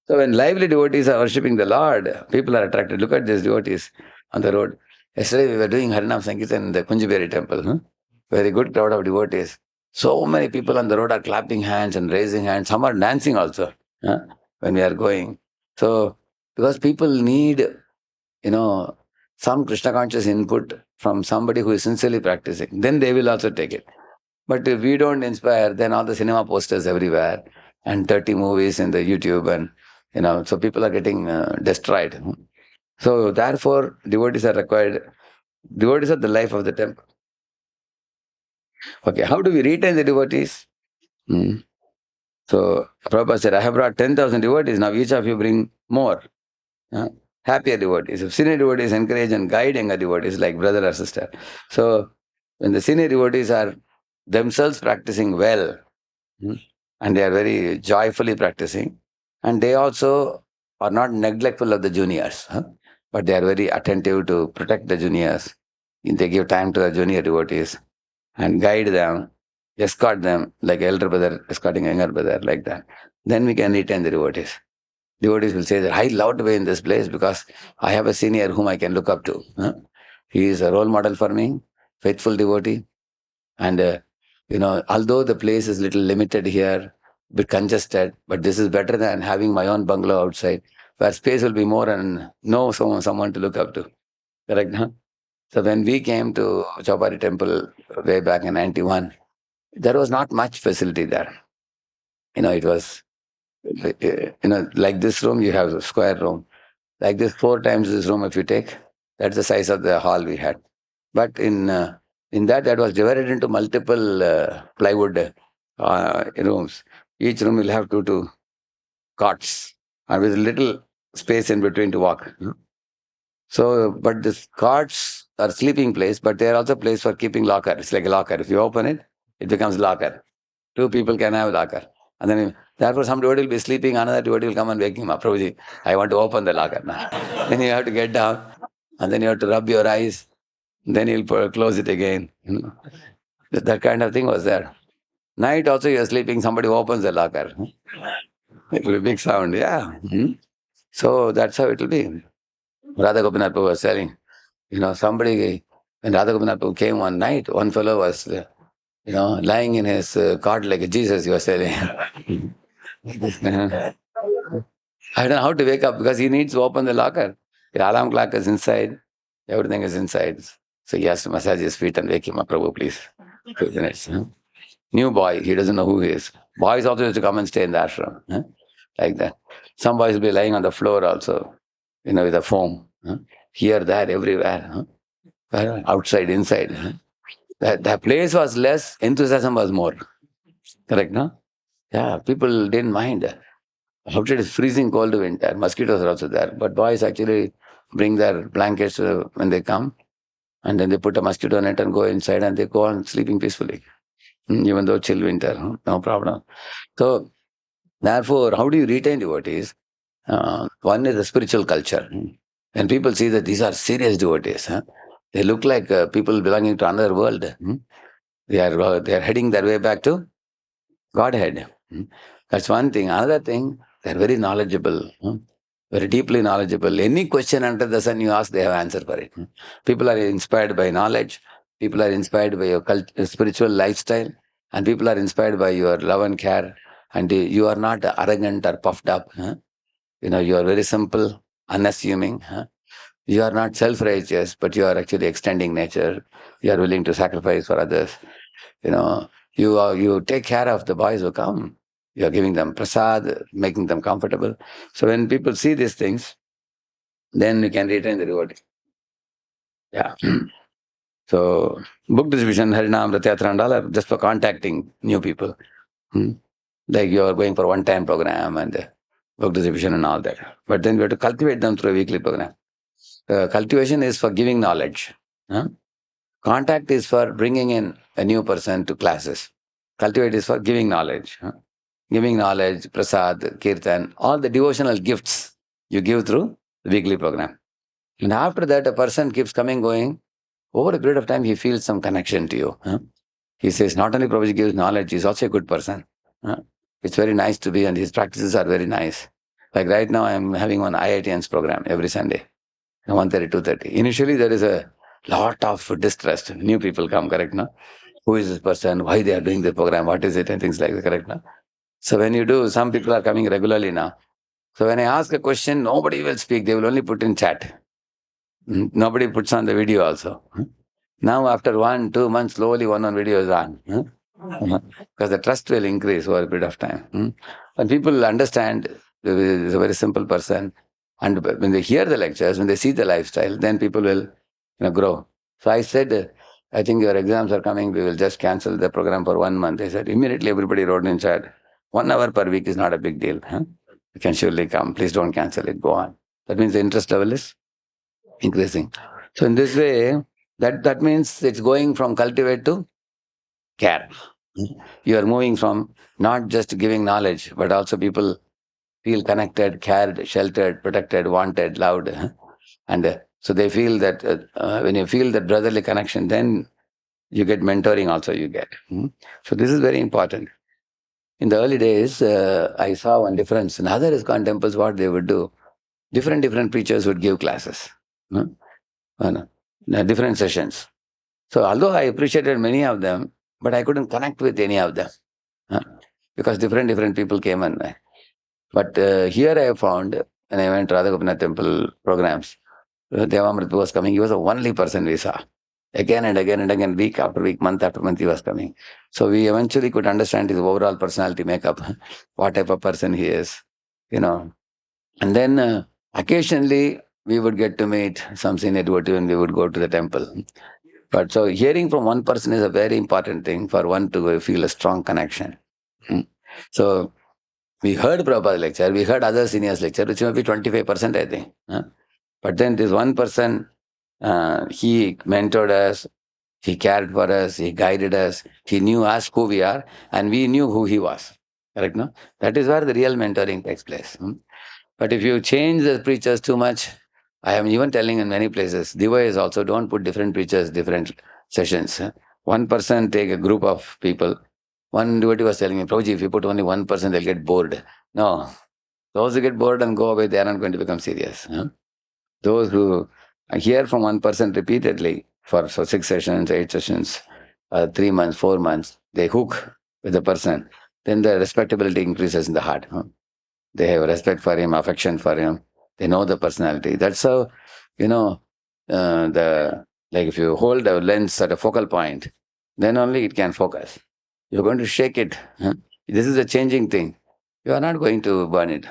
Speaker 1: So when lively devotees are worshipping the Lord, people are attracted. Look at these devotees on the road. Yesterday we were doing Harinam Sankirtan in the Kunjiberi temple. Very good crowd of devotees. So many people on the road are clapping hands and raising hands. Some are dancing also when we are going. So because people need, some Krishna conscious input from somebody who is sincerely practicing, then they will also take it. But if we don't inspire, then all the cinema posters everywhere and 30 movies in the YouTube and, so people are getting destroyed. So therefore, devotees are required. Devotees are the life of the temple. Okay, how do we retain the devotees? Hmm. So Prabhupada said, I have brought 10,000 devotees. Now each of you bring more. Happier devotees. If senior devotees encourage and guide younger devotees like brother or sister. So when the senior devotees are themselves practicing well, and they are very joyfully practicing, and they also are not neglectful of the juniors, but they are very attentive to protect the juniors. They give time to the junior devotees and guide them, escort them like elder brother escorting younger brother, like that. Then we can retain the devotees. Devotees will say that I love to be in this place because I have a senior whom I can look up to. He is a role model for me, faithful devotee. And although the place is little limited here, bit congested, but this is better than having my own bungalow outside, where space will be more and know someone to look up to. Correct, huh? So when we came to Chowpari temple way back in 91, there was not much facility there. It was, like this room, you have a square room. Like this, 4 times this room, if you take, that's the size of the hall we had. But in that was divided into multiple plywood rooms. Each room will have two cots and with little space in between to walk. So, but these cots are sleeping place, but they are also place for keeping locker. It's like a locker. If you open it, it becomes locker. Two people can have locker. And then, therefore, some devotee will be sleeping, another devotee will come and wake him up. Prabhuji, I want to open the locker now. Then you have to get down, and then you have to rub your eyes. Then you'll close it again. That kind of thing was there. Night also you're sleeping, somebody opens the locker. It will be big sound, yeah. So that's how it will be. Radha Gopinath Prabhu was telling, somebody, when Radha Gopinath Prabhu came one night, one fellow was, lying in his cot like Jesus, he was telling. I don't know how to wake up because he needs to open the locker. The alarm clock is inside, everything is inside. So he has to massage his feet and wake him up, Prabhu, please. 2 minutes. New boy, he doesn't know who he is. Boys also used to come and stay in the ashram, like that. Some boys will be lying on the floor also, with a foam. Here, there, everywhere. Outside, inside. The place was less, enthusiasm was more. Correct, no? Yeah, people didn't mind. Outside is freezing cold winter. Mosquitoes are also there. But boys actually bring their blankets when they come. And then they put a mosquito net and go inside and they go on sleeping peacefully. Even though chill winter, no problem. So, therefore, how do you retain devotees? One is the spiritual culture. When people see that these are serious devotees, They look like people belonging to another world. They are heading their way back to Godhead. That's one thing. Another thing, they're very knowledgeable, very deeply knowledgeable. Any question under the sun you ask, they have answer for it. People are inspired by knowledge. People are inspired by your spiritual lifestyle, and people are inspired by your love and care. And you are not arrogant or puffed up. You are very simple, unassuming. You are not self-righteous, but you are actually extending nature. You are willing to sacrifice for others. You know, you take care of the boys who come. You are giving them prasad, making them comfortable. So when people see these things, then you can retain the reward. Yeah. So book distribution, Harinam, Rathayatra and all are just for contacting new people. Hmm. Like you are going for one-time program and book distribution and all that. But then we have to cultivate them through a weekly program. Cultivation is for giving knowledge. Huh? Contact is for bringing in a new person to classes. Cultivate is for giving knowledge. Giving knowledge, prasad, kirtan, all the devotional gifts you give through the weekly program. And after that, a person keeps coming, going. Over a period of time, he feels some connection to you. He says, not only Prabhuji gives knowledge, he's also a good person. It's very nice to be, and his practices are very nice. Like right now, I'm having one IITN's program every Sunday, 1:30, 2:30. Initially, there is a lot of distrust. New people come, correct? No? Who is this person? Why they are doing the program? What is it? And things like that, correct? No? So when you do, some people are coming regularly now. So when I ask a question, nobody will speak. They will only put in chat. Nobody puts on the video also. Now after 1, 2 months, slowly one video is on. Because the trust will increase over a period of time. And people understand is a very simple person. And when they hear the lectures, when they see the lifestyle, then people will grow. So I said, I think your exams are coming, we will just cancel the program for 1 month. I said, immediately everybody wrote in chat, 1 hour per week is not a big deal. You can surely come. Please don't cancel it. Go on. That means the interest level is increasing. So in this way, that means it's going from cultivate to care. You are moving from not just giving knowledge, but also people feel connected, cared, sheltered, protected, wanted, loved. And so they feel that when you feel that brotherly connection, then you get mentoring also you get. So this is very important. In the early days, I saw one difference. In other ISKCON temples, what they would do, different preachers would give classes. Different sessions. So although I appreciated many of them, but I couldn't connect with any of them because different people came and went. But here I found, when I went to Radha Gopinath temple programs, Devamrit was coming. He was the only person we saw. Again and again and again, week after week, month after month, he was coming. So we eventually could understand his overall personality makeup, what type of person he is, And then occasionally we would get to meet some senior devotee and we would go to the temple. But so hearing from one person is a very important thing for one to feel a strong connection. So we heard Prabhupada's lecture, we heard other seniors' lecture, which may be 25%, I think. But then this one person, he mentored us, he cared for us, he guided us, he knew us who we are, and we knew who he was. Correct, no? That is where the real mentoring takes place. But if you change the preachers too much, I am even telling in many places, devotees also don't put different preachers, different sessions. One person take a group of people. One devotee was telling me, Prabhuji, if you put only one person, they'll get bored. No, those who get bored and go away, they are not going to become serious. Those who hear from one person repeatedly for 6 sessions, 8 sessions, 3 months, 4 months, they hook with the person, then the respectability increases in the heart. They have respect for him, affection for him. They know the personality. That's how, like if you hold a lens at a focal point, then only it can focus. You're going to shake it. This is a changing thing. You are not going to burn it.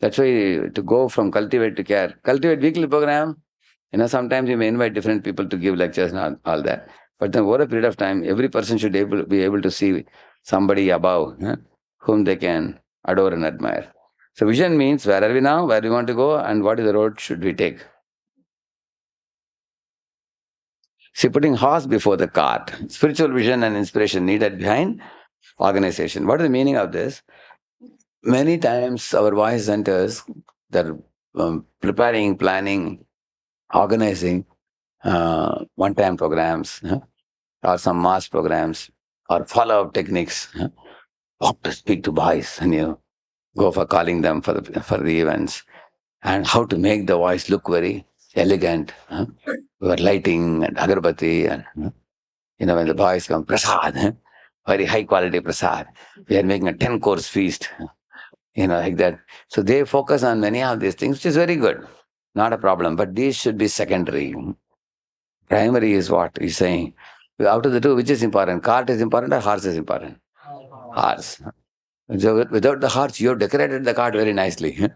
Speaker 1: That's why to go from cultivate to care. Cultivate weekly program, sometimes you may invite different people to give lectures and all that. But then over a period of time, every person should be able to see somebody above whom they can adore and admire. So vision means where are we now, where we want to go, and what is the road should we take. See, putting horse before the cart. Spiritual vision and inspiration needed behind organization. What is the meaning of this? Many times our voice centers, they're preparing, planning, organizing, one-time programs, or some mass programs, or follow-up techniques. How to speak to boys, and you go for calling them for the events, and how to make the voice look very elegant. We were lighting and agarbatti, and when the boys come, prasad, very high quality prasad. We are making a 10-course feast, like that. So they focus on many of these things, which is very good, not a problem. But these should be secondary. Primary is what he's saying. Out of the two, which is important? Cart is important or horse is important? Horse. So without the horse, you have decorated the cart very nicely.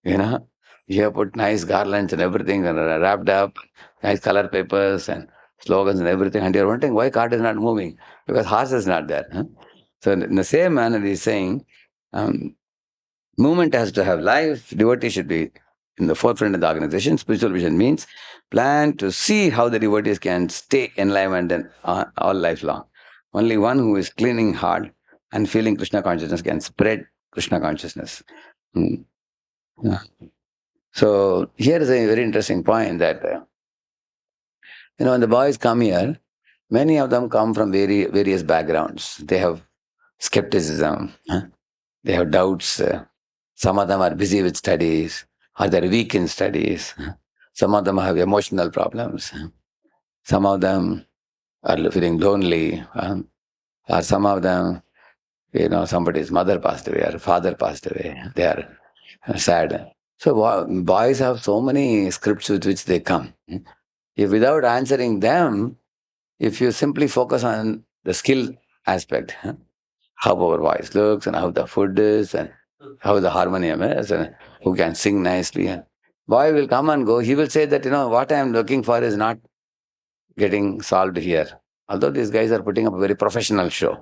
Speaker 1: You know, you have put nice garlands and everything and wrapped up, nice color papers and slogans and everything. And you're wondering why cart is not moving? Because horse is not there. So in the same manner, he's saying, um, movement has to have life. Devotee should be in the forefront of the organization. Spiritual vision means plan to see how the devotees can stay enlivened and all lifelong. Only one who is cleaning hard and feeling Krishna consciousness can spread Krishna consciousness. Hmm. Yeah. So here is a very interesting point that when the boys come here, many of them come from various backgrounds. They have skepticism. They have doubts. Some of them are busy with studies, or they're weak in studies. Some of them have emotional problems. Some of them are feeling lonely. Or some of them, somebody's mother passed away or father passed away. They are sad. So boys have so many scripts with which they come. If without answering them, if you simply focus on the skill aspect, how our voice looks and how the food is and how the harmonium is and who can sing nicely. And boy will come and go. He will say that, what I am looking for is not getting solved here. Although these guys are putting up a very professional show.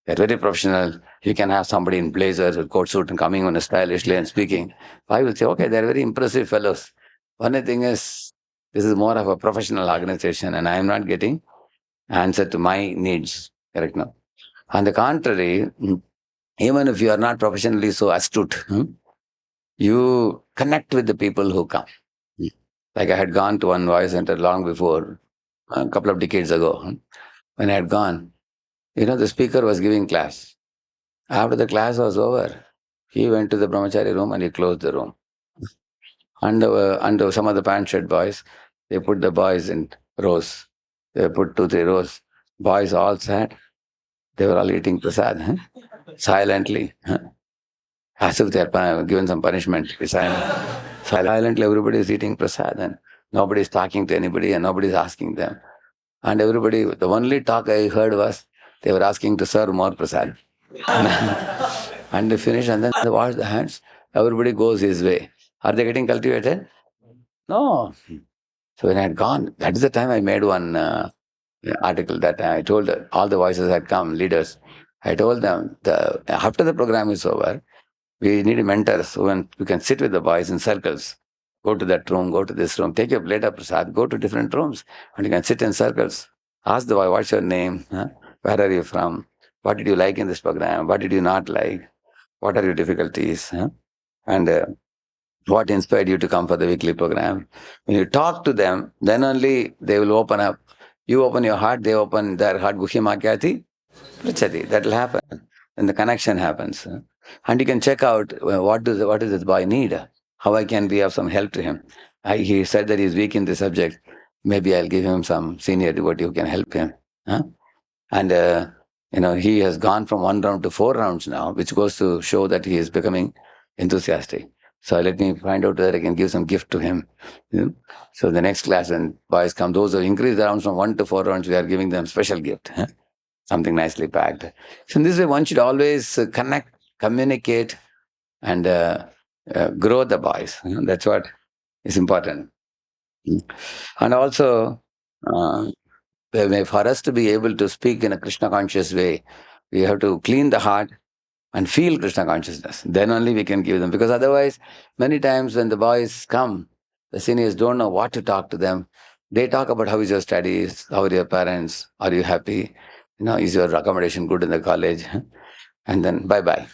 Speaker 1: They're very professional. You can have somebody in blazers with coat suit and coming on stylishly and speaking. I will say, okay, they're very impressive fellows. Funny thing is, this is more of a professional organization and I am not getting answer to my needs. Correct now? On the contrary, even if you are not professionally so astute, you connect with the people who come. Like I had gone to one voice center long before, a couple of decades ago. When I had gone, the speaker was giving class. After the class was over, he went to the brahmachari room and he closed the room. And some of the pant shirt boys, they put the boys in rows. They put 2, 3 rows. Boys all sat. They were all eating prasad, silently, as if they are given some punishment. Silently, everybody is eating prasad and nobody is talking to anybody and nobody is asking them. And everybody, the only talk I heard was they were asking to serve more prasad. And they finish and then they wash the hands. Everybody goes his way. Are they getting cultivated? No. So when I had gone, that is the time I made one article that I told all the voices had come, leaders. I told them, after the program is over, we need mentors who can sit with the boys in circles. Go to that room, go to this room, take your plate of prasad, go to different rooms, and you can sit in circles. Ask the boy, what's your name? Where are you from? What did you like in this program? What did you not like? What are your difficulties? And what inspired you to come for the weekly program? When you talk to them, then only they will open up. You open your heart, they open their heart. Guhyamakyati, Prichati. That will happen. And the connection happens. And you can check out what does this boy need? How I can be of some help to him. He said that he's weak in this subject. Maybe I'll give him some senior devotee who can help him. And he has gone from 1 round to 4 rounds now, which goes to show that he is becoming enthusiastic. So let me find out whether I can give some gift to him. So the next class when boys come, those who increase the rounds from 1 to 4 rounds, we are giving them special gift. Something nicely packed. So in this way, one should always connect, communicate, and grow the boys. That's what is important. And also, uh, for us to be able to speak in a Krishna conscious way, we have to clean the heart and feel Krishna consciousness. Then only we can give them. Because otherwise, many times when the boys come, the seniors don't know what to talk to them. They talk about how is your studies, how are your parents, are you happy? Is your accommodation good in the college? And then bye-bye.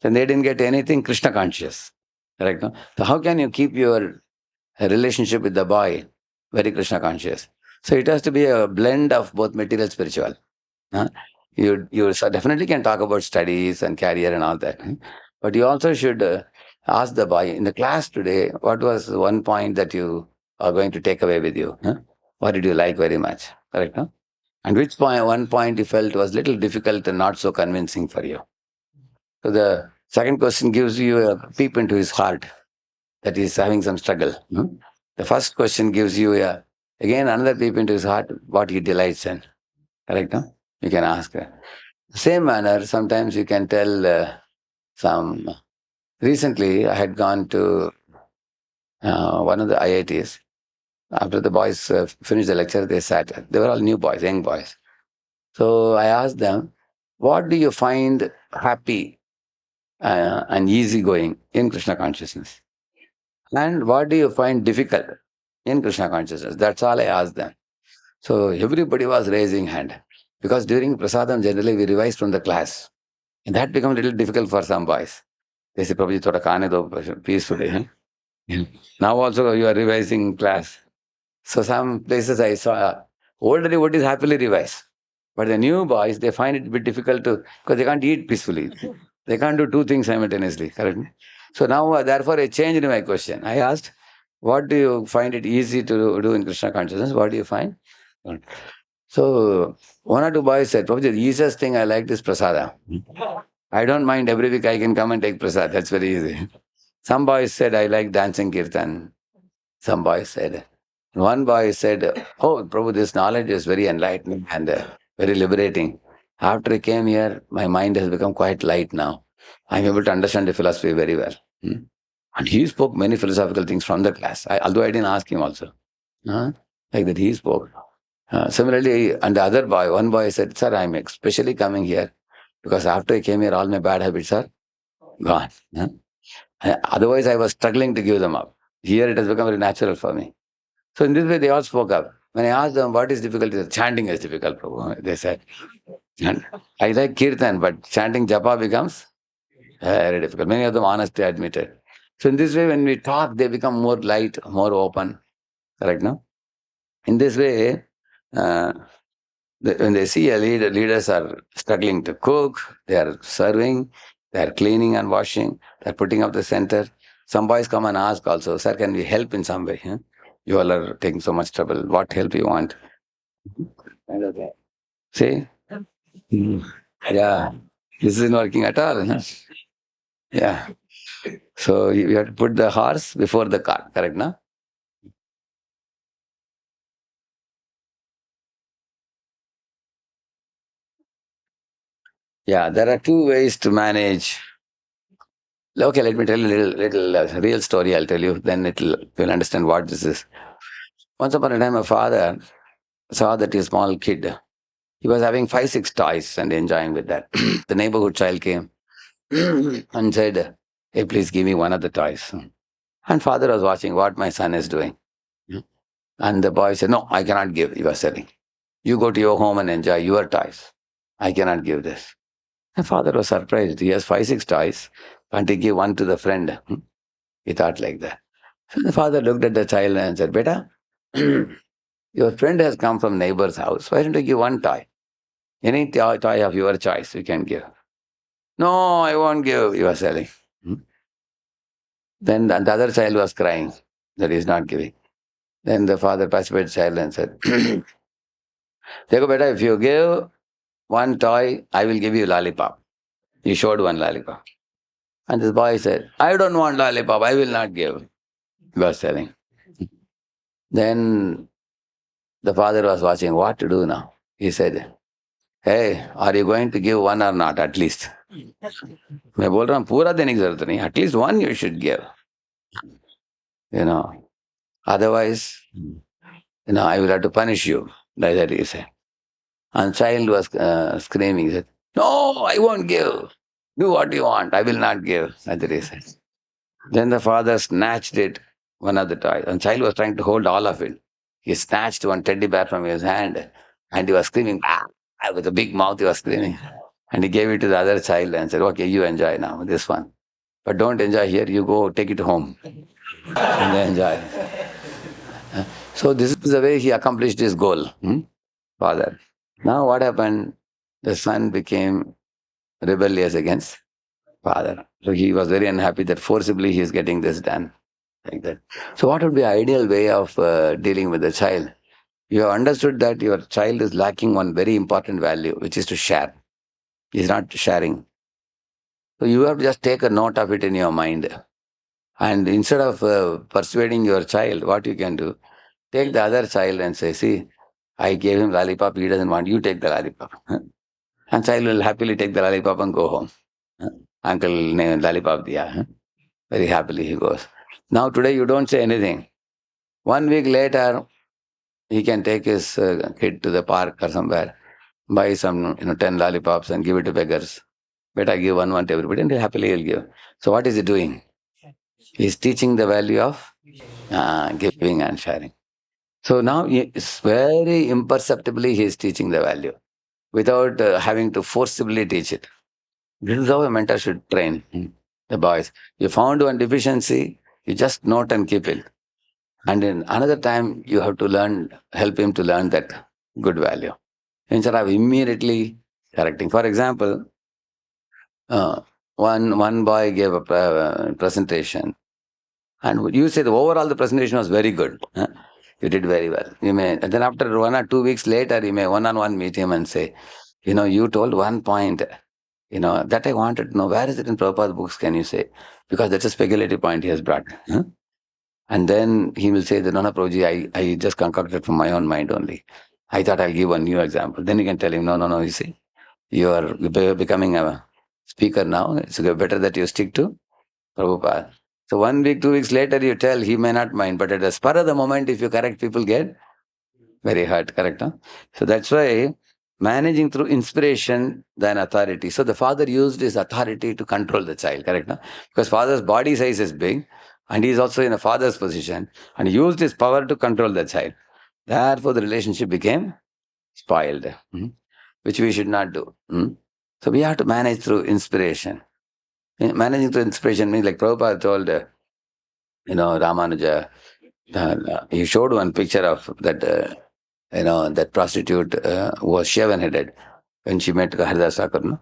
Speaker 1: Then they didn't get anything Krishna conscious. Correct? No? So how can you keep your relationship with the boy very Krishna conscious. So it has to be a blend of both material spiritual. Huh? You definitely can talk about studies and career and all that, but you also should ask the boy in the class today, what was one point that you are going to take away with you? Huh? What did you like very much? Correct? Huh? And which point, one point you felt was little difficult and not so convincing for you? So the second question gives you a peep into his heart that he's having some struggle. The first question gives you again another peep into his heart, what he delights in. Correct? No? You can ask. Same manner, sometimes you can tell some. Recently, I had gone to one of the IITs. After the boys finished the lecture, they sat. They were all new boys, young boys. So I asked them, what do you find happy and easygoing in Krishna consciousness? And what do you find difficult in Krishna consciousness? That's all I asked them. So everybody was raising hand. Because during Prasadam, generally we revise from the class. And that becomes a little difficult for some boys. They say, Prabhuji, thoda kaane do peacefully. Now also you are revising class. So some places I saw older devotees happily revise. But the new boys, they find it a bit difficult to, because they can't eat peacefully. They can't do two things simultaneously, correct? So now, therefore, I changed my question. I asked, what do you find it easy to do in Krishna consciousness? What do you find? So one or two boys said, Prabhuji, the easiest thing I like is prasada. I don't mind every week I can come and take prasad. That's very easy. Some boys said, I like dancing kirtan. Some boys said, one boy said, oh, Prabhu, this knowledge is very enlightening and very liberating. After I came here, my mind has become quite light now. I'm able to understand the philosophy very well. And he spoke many philosophical things from the class, although I didn't ask him also. Like that he spoke. Similarly, and the other boy, one boy said, sir, I'm especially coming here because after I came here, all my bad habits are gone. Otherwise, I was struggling to give them up. Here, it has become very natural for me. So in this way, they all spoke up. When I asked them what is difficult, they said, chanting is difficult, Prabhu. They said, and I like kirtan, but chanting japa becomes very difficult. Many of them honestly admitted. So in this way, when we talk, they become more light, more open. Correct, no? In this way, uh, when they see leaders are struggling to cook, they are serving, they are cleaning and washing, they are putting up the center. Some boys come and ask also, sir, can we help in some way? You all are taking so much trouble. What help you want? Kind of that. See? Yeah. This isn't working at all. Yeah. So you have to put the horse before the cart, correct, no? Yeah, there are two ways to manage. Okay, let me tell you a little real story. I'll tell you, then you'll understand what this is. Once upon a time, a father saw that his small kid, he was having 5, 6 toys and enjoying with that. The neighborhood child came and said, hey, please give me one of the toys. And father was watching what my son is doing. And the boy said, no, I cannot give, he was saying. You go to your home and enjoy your toys. I cannot give this. My father was surprised. He has 5, 6 toys. Can't he give one to the friend? He thought like that. So the father looked at the child and said, Beta, your friend has come from neighbor's house. Why don't you give one toy? Any toy of your choice you can give. No, I won't give, he was saying. Then the other child was crying that he is not giving. Then the father pacified the child and said, Dekho beta, if you give one toy, I will give you lollipop. He showed one lollipop. And this boy said, I don't want lollipop, I will not give. He was telling. Then the father was watching what to do now. He said, hey, are you going to give one or not at least? मैं बोल रहा हूँ पूरा देने की जरूरत नहीं, at least one you should give. Otherwise, I will have to punish you. Like that he said. And child was screaming. He said, no, I won't give. Do what you want. I will not give. Like that he said. Then the father snatched it, one of the toys. And child was trying to hold all of it. He snatched one teddy bear from his hand and he was screaming, ah, with a big mouth he was screaming. And he gave it to the other child and said, okay, you enjoy now this one. But don't enjoy here. You go take it home and enjoy. So this is the way he accomplished his goal, father. Now what happened? The son became rebellious against father. So he was very unhappy that forcibly he is getting this done like that. So what would be ideal way of dealing with the child? You have understood that your child is lacking one very important value, which is to share. He is not sharing. So you have to just take a note of it in your mind. And instead of persuading your child, what you can do, take the other child and say, see, I gave him lollipop, he doesn't want, you take the lollipop. And child will happily take the lollipop and go home. Uncle ne lollipop diya. Very happily he goes. Now today you don't say anything. 1 week later, he can take his kid to the park or somewhere, buy some 10 lollipops and give it to beggars. Better give one to everybody and happily he'll give. So what is he doing? He's teaching the value of giving and sharing. So now it's very imperceptibly he is teaching the value without having to forcibly teach it. This is how a mentor should train the boys. You found one deficiency, you just note and keep it. And in another time, you have to help him to learn that good value instead of immediately correcting. For example, one boy gave a presentation, and you said overall the presentation was very good. You did very well. And then after 1 or 2 weeks later, you may one-on-one meet him and say, you told one point, that I wanted to know. Where is it in Prabhupada's books, can you say? Because that's a speculative point he has brought. And then he will say, no, Prabhuji, I just concocted from my own mind only. I thought I'll give one new example. Then you can tell him, no, you see, you are becoming a speaker now. It's better that you stick to Prabhupada. So 1 week, 2 weeks later, you tell, he may not mind. But at the spur of the moment, if you correct, people get very hurt, correct? Huh? So that's why managing through inspiration than authority. So the father used his authority to control the child, correct? Huh? Because father's body size is big and he is also in a father's position and he used his power to control the child. Therefore, the relationship became spoiled, which we should not do. So we have to manage through inspiration. Managing through inspiration means like Prabhupada told, Ramanuja, he showed one picture of that, that prostitute who was shaven-headed when she met Haridas Thakur. No?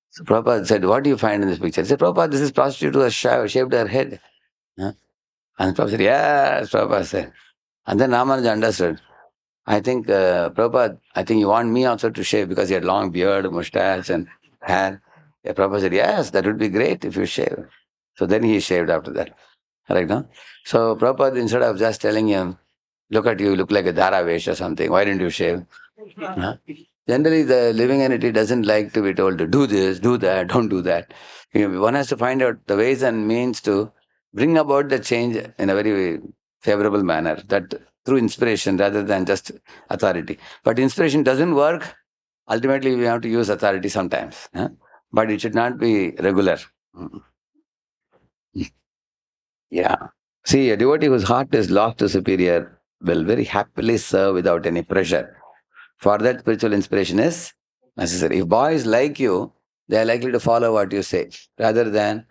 Speaker 1: So Prabhupada said, what do you find in this picture? He said, Prabhupada, this is prostitute who has shaved her head. Huh? And Prabhupada said, yes, Prabhupada said. And then Ramanuja understood. I think, Prabhupada, I think you want me also to shave because he had long beard, mustache and hair. Yeah, Prabhupada said, yes, that would be great if you shave. So then he shaved after that. Right now? So Prabhupada, instead of just telling him, look at you, look like a Dharavesh or something, why didn't you shave? Huh? Generally, the living entity doesn't like to be told to do this, do that, don't do that. One has to find out the ways and means to bring about the change in a very favorable manner, that through inspiration rather than just authority. But inspiration doesn't work. Ultimately, we have to use authority sometimes. But it should not be regular. Mm. Yeah. See, a devotee whose heart is lost to superior will very happily serve without any pressure. For that, spiritual inspiration is necessary. If boys like you, they are likely to follow what you say rather than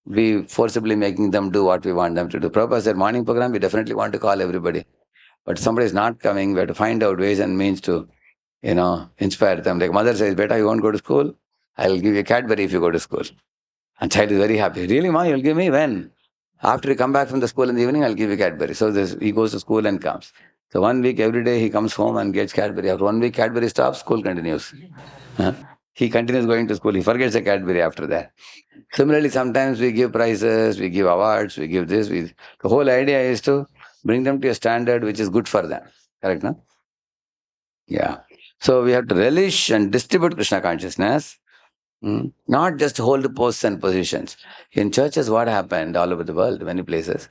Speaker 1: we forcibly making them do what we want them to do. Prabhupada said, morning program, we definitely want to call everybody. But somebody is not coming, we have to find out ways and means to, inspire them. Like mother says, beta, you won't go to school? I'll give you a Cadbury if you go to school. And child is very happy. Really, ma, you'll give me when? After you come back from the school in the evening, I'll give you Cadbury. So he goes to school and comes. So 1 week, every day he comes home and gets Cadbury. After 1 week, Cadbury stops, school continues. Huh? He continues going to school. He forgets the Cadbury after that. Similarly, sometimes we give prizes, we give awards, we give this. The whole idea is to bring them to a standard which is good for them. Correct, no? Yeah. So we have to relish and distribute Krishna consciousness. Not just hold posts and positions. In churches, what happened all over the world, many places,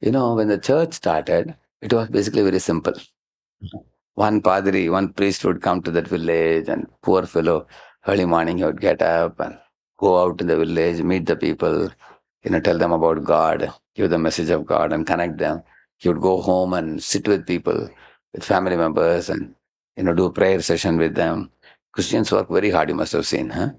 Speaker 1: when the church started, it was basically very simple. One padri, one priest would come to that village and poor fellow, early morning he would get up and go out in the village, meet the people, tell them about God, give the message of God and connect them. He would go home and sit with people, with family members and, do prayer session with them. Christians work very hard, you must have seen. Huh?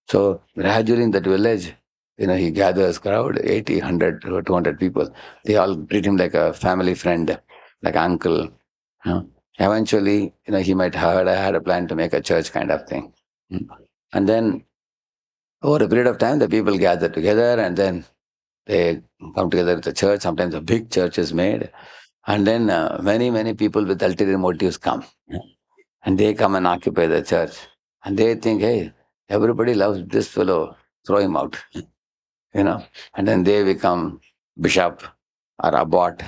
Speaker 1: So gradually in that village, he gathers crowd, 80, 100, 200 people. They all treat him like a family friend. like uncle. Eventually, he might heard I had a plan to make a church kind of thing. Mm. And then over a period of time, the people gather together and then they come together at the church. Sometimes a big church is made. And then many, many people with ulterior motives come. And they come and occupy the church. And they think, hey, everybody loves this fellow, throw him out. And then they become bishop or abbot,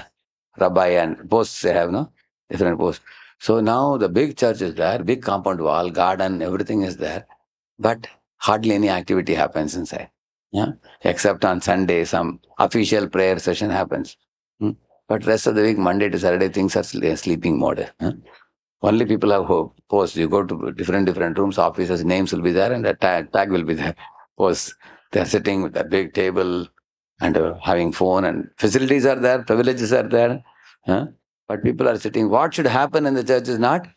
Speaker 1: rabbi, and posts they have, no? Different posts. So now the big church is there, big compound wall, garden, everything is there, but hardly any activity happens inside. Yeah, except on Sunday, some official prayer session happens. Hmm. But rest of the week, Monday to Saturday, things are sleeping mode. Only people have hope. Posts. You go to different rooms, offices, names will be there, and the tag will be there. Posts. They are sitting with a big table and having phone, and facilities are there, privileges are there. Huh? But people are sitting. What should happen in the church is not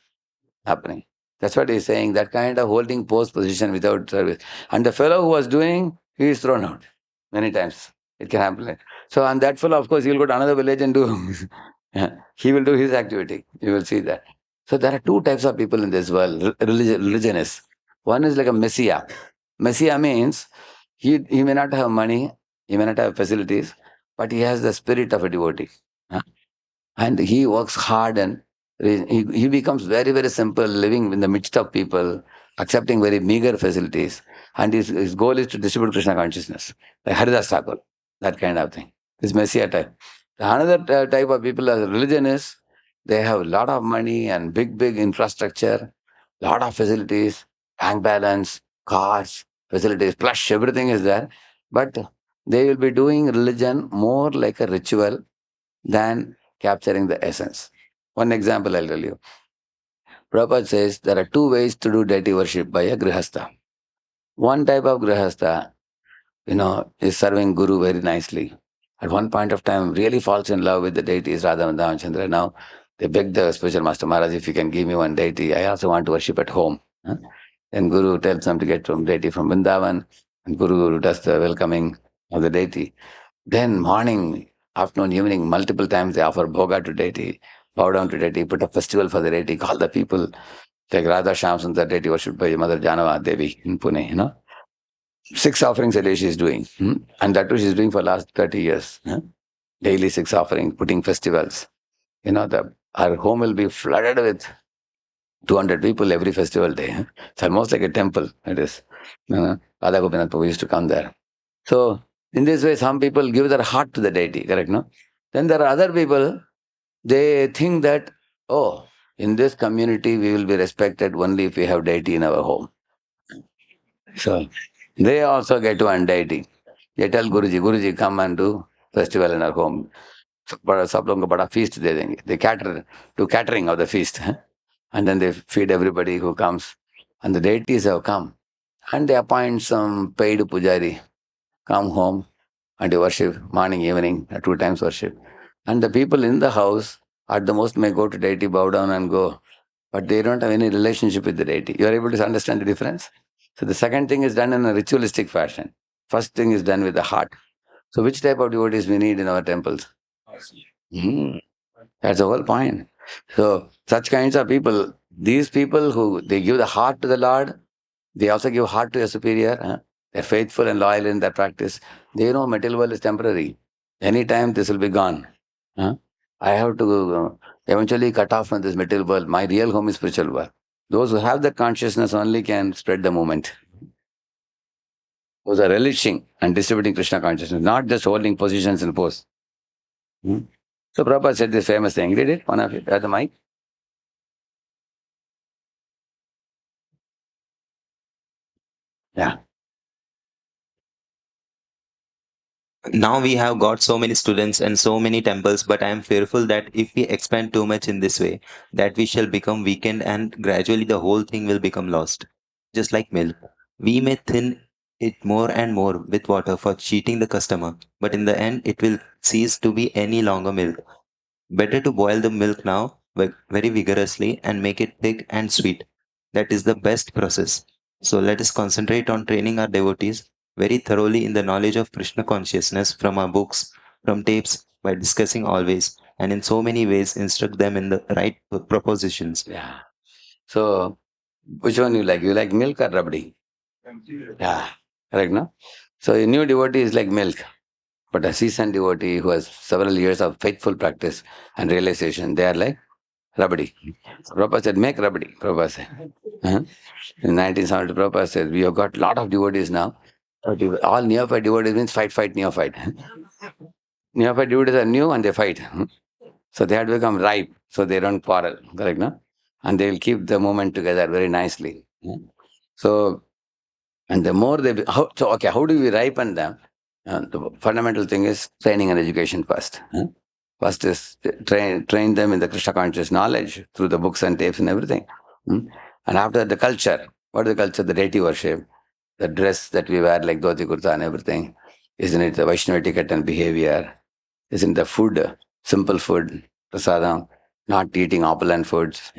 Speaker 1: happening. That's what he's saying. That kind of holding post position without service. And the fellow who was doing, he is thrown out many times. It can happen. So, and that fellow, of course, he'll go to another village and do. Yeah, he will do his activity. You will see that. So there are two types of people in this world. Religionists. One is like a messiah. Messiah means he may not have money, he may not have facilities, but he has the spirit of a devotee. Huh? And he works hard and he becomes very, very simple, living in the midst of people, accepting very meager facilities. And his goal is to distribute Krishna consciousness, like Haridas Thakur, that kind of thing. This messiah type. Another type of people as religion is they have a lot of money and big infrastructure, lot of facilities, bank balance, cars, facilities, plush, everything is there. But they will be doing religion more like a ritual than capturing the essence. One example I'll tell you. Prabhupada says there are two ways to do deity worship by a grihastha. One type of grihastha, is serving Guru very nicely. At one point of time, really falls in love with the deities Radha and Damachandra. Now, they beg the spiritual master Maharaj, if you can give me one deity, I also want to worship at home. Huh? Then Guru tells them to get some deity from Vrindavan, and Guru does the welcoming of the deity. Then morning, afternoon, evening, multiple times they offer bhoga to deity, bow down to deity, put a festival for the deity, call the people. Like Radheshyamdas, the deity worshipped by Mother Janava Devi in Pune. 6 offerings a day she's doing. And that too she's doing for last 30 years. Daily 6 offerings, putting festivals. Her home will be flooded with 200 people every festival day. It's almost like a temple, it is. Radha Gopinath Prabhu used to come there. So, in this way, some people give their heart to the deity, correct, no? Then there are other people, they think that, oh, in this community, we will be respected only if we have deity in our home. So, they also get one deity. They tell Guruji, come and do festival in our home. सब लोगों को बड़ा feast दे देंगे. They do catering of the feast. And then they feed everybody who comes. And the deities have come. And they appoint some paid pujari, come home and you worship morning, evening, 2 times worship. And the people in the house at the most may go to deity, bow down and go. But they don't have any relationship with the deity. You are able to understand the difference? So the second thing is done in a ritualistic fashion. First thing is done with the heart. So which type of devotees we need in our temples? Hmm. That's the whole point. So such kinds of people, these people who they give the heart to the Lord, they also give heart to a superior. They're faithful and loyal in their practice. They know material world is temporary. Anytime this will be gone. I have to eventually cut off from this material world. My real home is spiritual world. Those who have that consciousness only can spread the movement. Those are relishing and distributing Krishna consciousness, not just holding positions in posts. So Prabhupada said this famous thing. Did it? One of you at the mic? Yeah.
Speaker 2: Now we have got so many students and so many temples, but I am fearful that if we expand too much in this way, that we shall become weakened and gradually the whole thing will become lost. Just like milk. We may thin it more and more with water for cheating the customer, but in the end it will cease to be any longer milk. Better to boil the milk now very vigorously and make it thick and sweet. That is the best process. So let us concentrate on training our devotees very thoroughly in the knowledge of Krishna consciousness from our books, from tapes, by discussing always, and in so many ways instruct them in the right propositions.
Speaker 1: Yeah. So, which one you like? You like milk or rabdi? Yeah. Correct, no? So, a new devotee is like milk. But a seasoned devotee who has several years of faithful practice and realization, they are like rabdi. Prabhupada said, make rabdi. Prabhupada said. Huh? In 1970, Prabhupada said, we have got lot of devotees now. But all neophyte devotees means fight, fight, neophyte. Neophyte devotees are new and they fight. So they have to become ripe, so they don't quarrel. Correct, no? And they will keep the movement together very nicely. So, and the more they, how do we ripen them? The fundamental thing is training and education first. First is train them in the Krishna conscious knowledge through the books and tapes and everything. And after that, the culture. What is the culture? The deity worship, the dress that we wear like dhoti kurta and everything. Isn't it the Vaishnava etiquette and behavior? Isn't the food, simple food, prasadam, not eating opulent foods,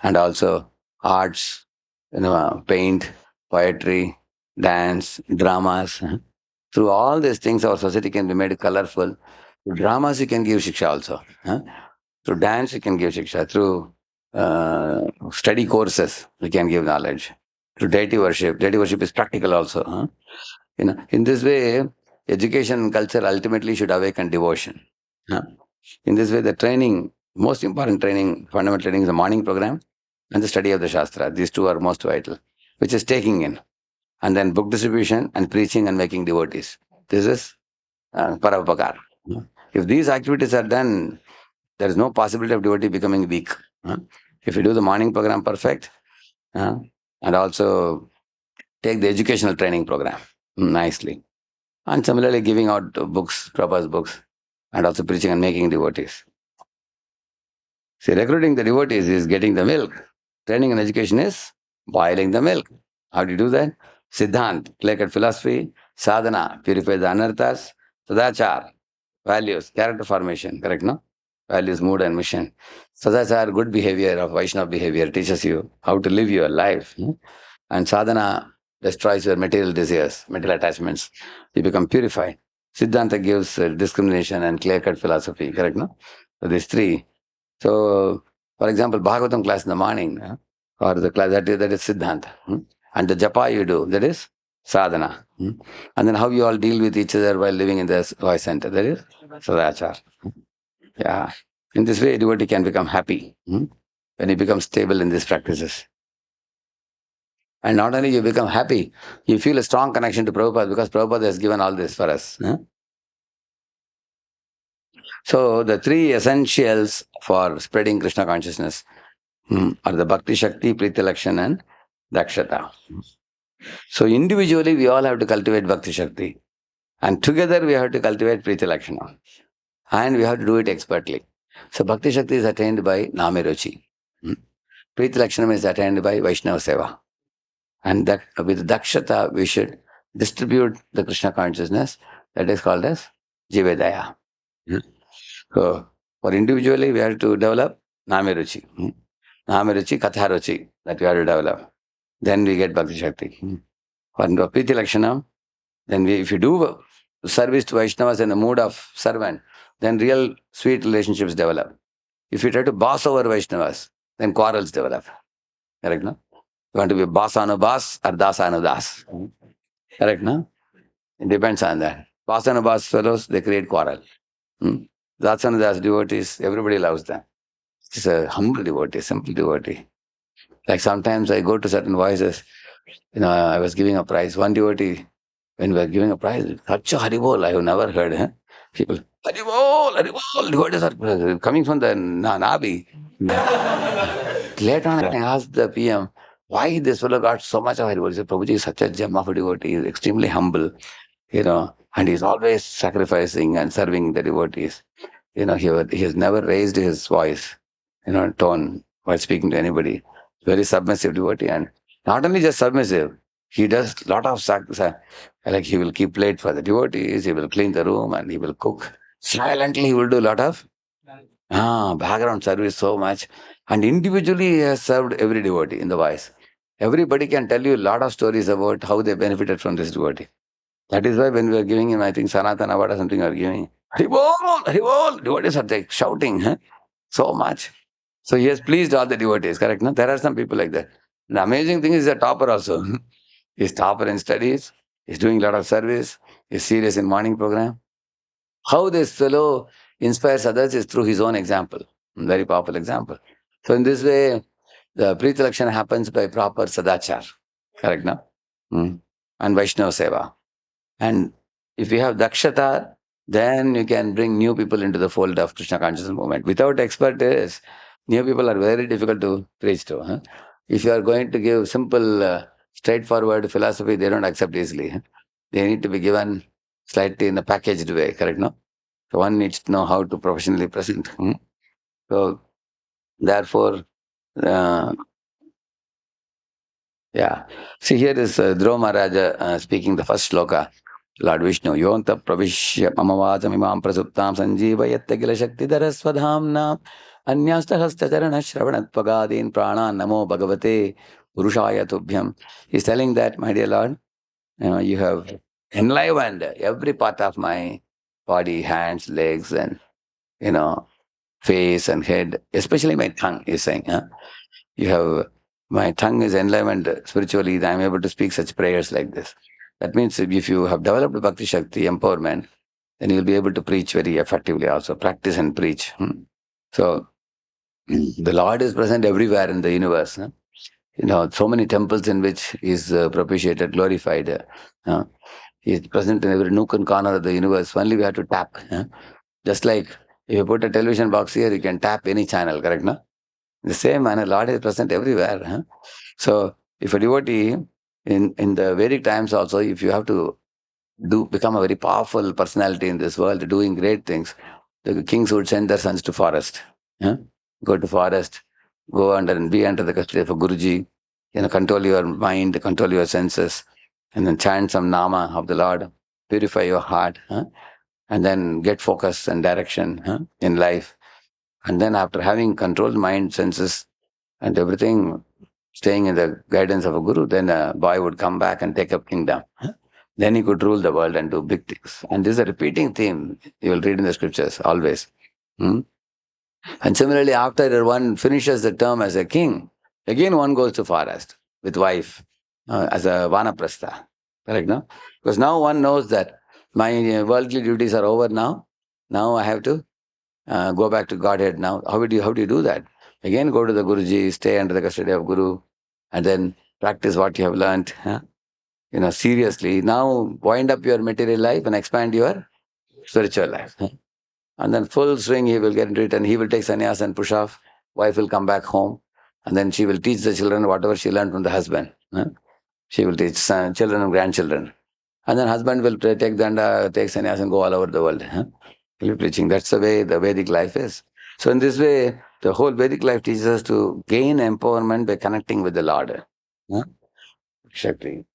Speaker 1: and also arts, paint, poetry, dance, dramas. Through all these things, our society can be made colorful. Through dramas, you can give shiksha also. Through dance, you can give shiksha. Through study courses, you can give knowledge. Through deity worship is practical also. In this way, education and culture ultimately should awaken devotion. Huh? In this way, the training, most important training, fundamental training is the morning program and the study of the Shastra. These two are most vital, which is taking in. And then book distribution and preaching and making devotees. This is Parapakar. If these activities are done, there is no possibility of devotee becoming weak. If you do the morning program perfect, and also take the educational training program nicely. And similarly, giving out books, Prabhupada's books, and also preaching and making devotees. See, recruiting the devotees is getting the milk. Training and education is boiling the milk. How do you do that? Siddhant, clear-cut philosophy. Sadhana, purify the anarthas. Sadachar, values, character formation, correct, no? Values, mood, and mission. Sadachar, good behavior of Vaishnava behavior, teaches you how to live your life. And sadhana destroys your material desires, material attachments. You become purified. Siddhanta gives discrimination and clear-cut philosophy, correct, no? So these three. So, for example, Bhagavatam class in the morning, or the class that is Siddhanta. And the japa you do, that is sadhana. And then how you all deal with each other while living in the voice center, that is sadachar. Yeah. In this way, devotee can become happy when he becomes stable in these practices. And not only you become happy, you feel a strong connection to Prabhupada because Prabhupada has given all this for us. So the three essentials for spreading Krishna consciousness are the Bhakti Shakti, Priti Lakshan and Dakshata. So individually we all have to cultivate Bhakti Shakti. And together we have to cultivate Priti Lakshana. And we have to do it expertly. So Bhakti Shakti is attained by Namiruchi. Priti Lakshana is attained by Vaishnava Seva. And that with Dakshata we should distribute the Krishna consciousness that is called as Jivedaya. So for individually we have to develop Namiruchi. Namiruchi, Katharuchi that we have to develop. Then we get Bhakti Shakti. For Priti Lakshana, then if you do service to Vaishnavas in the mood of servant, then real sweet relationships develop. If you try to boss over Vaishnavas, then quarrels develop. Correct, no? You want to be boss anubas or das anudas. Correct, no? It depends on that. Boss anubas fellows, they create quarrel. Das anudas devotees, everybody loves them. It's a humble devotee, simple devotee. Like sometimes I go to certain voices, I was giving a prize. One devotee, when we were giving a prize, such a haribol, I have never heard. People, haribol, haribol, devotees are coming from the Nabi. Later on, I asked the PM, why this fellow got so much of haribol? He said, Prabhuji is such a gem of a devotee, he is extremely humble, and he's always sacrificing and serving the devotees. He has never raised his voice, tone while speaking to anybody. Very submissive devotee, and not only just submissive, he does lot of like he will keep plate for the devotees, he will clean the room, and he will cook. Silently, he will do a lot of background service so much. And individually, he has served every devotee in the voice. Everybody can tell you a lot of stories about how they benefited from this devotee. That is why when we are giving him, I think Sanatana Award or something we are giving, Haribol, Haribol. Devotees are like shouting so much. So he has pleased all the devotees, correct? No? There are some people like that. The amazing thing is a topper also. He's topper in studies. He's doing a lot of service. He's serious in morning program. How this fellow inspires others is through his own example. Very powerful example. So in this way, the pre-selection happens by proper sadachar. Correct, no? Mm. And Vaishnava Seva. And if you have dakshata, then you can bring new people into the fold of Krishna consciousness movement. Without expertise, new people are very difficult to preach to. If you are going to give simple, straightforward philosophy, they don't accept easily. They need to be given slightly in a packaged way, correct? No? So one needs to know how to professionally present. So therefore, uh, yeah. See, here is Dhruva Maharaja speaking the first sloka. Lord Vishnu, Yonta Pravishya Mamavajam Imam Prasuptam Sanjeeva Yattagila Shakti Dharasvadhamna Anyasta Hastacharana Shravanat Pagadin Prana Namo Bhagavate Purushaya Tubhyam. He's telling that, my dear Lord, you have enlivened every part of my body, hands, legs, and you know, face and head, especially my tongue, he's saying. You have, my tongue is enlivened spiritually, I'm able to speak such prayers like this. That means if you have developed Bhakti Shakti empowerment, then you'll be able to preach very effectively also, practice and preach. So the Lord is present everywhere in the universe. So many temples in which He is propitiated, glorified. He is present in every nook and corner of the universe. Only we have to tap. Just like if you put a television box here, you can tap any channel, correct? No? The same manner, Lord is present everywhere. So, if a devotee in the Vedic times also, if you have to become a very powerful personality in this world, doing great things, the kings would send their sons to forest. huh? Go to forest, go under and be under the custody of a Guruji. Control your mind, control your senses, and then chant some nama of the Lord. Purify your heart, and then get focus and direction in life. And then after having controlled mind, senses, and everything, staying in the guidance of a guru, then a boy would come back and take up kingdom. Then he could rule the world and do big things. And this is a repeating theme you will read in the scriptures always. Hmm? And similarly, after one finishes the term as a king, again one goes to forest with wife as a vanaprastha. Correct, no? Because now one knows that my worldly duties are over now. Now I have to go back to Godhead now. How do you do that? Again, go to the Guruji, stay under the custody of Guru, and then practice what you have learned. Seriously. Now wind up your material life and expand your spiritual life. And then full swing, he will get into it and he will take sannyas and push off. Wife will come back home, and then she will teach the children whatever she learned from the husband. She will teach children and grandchildren. And then husband will take danda, take sannyas and go all over the world. He'll be preaching. That's the way the Vedic life is. So in this way, the whole Vedic life teaches us to gain empowerment by connecting with the Lord. Shakti.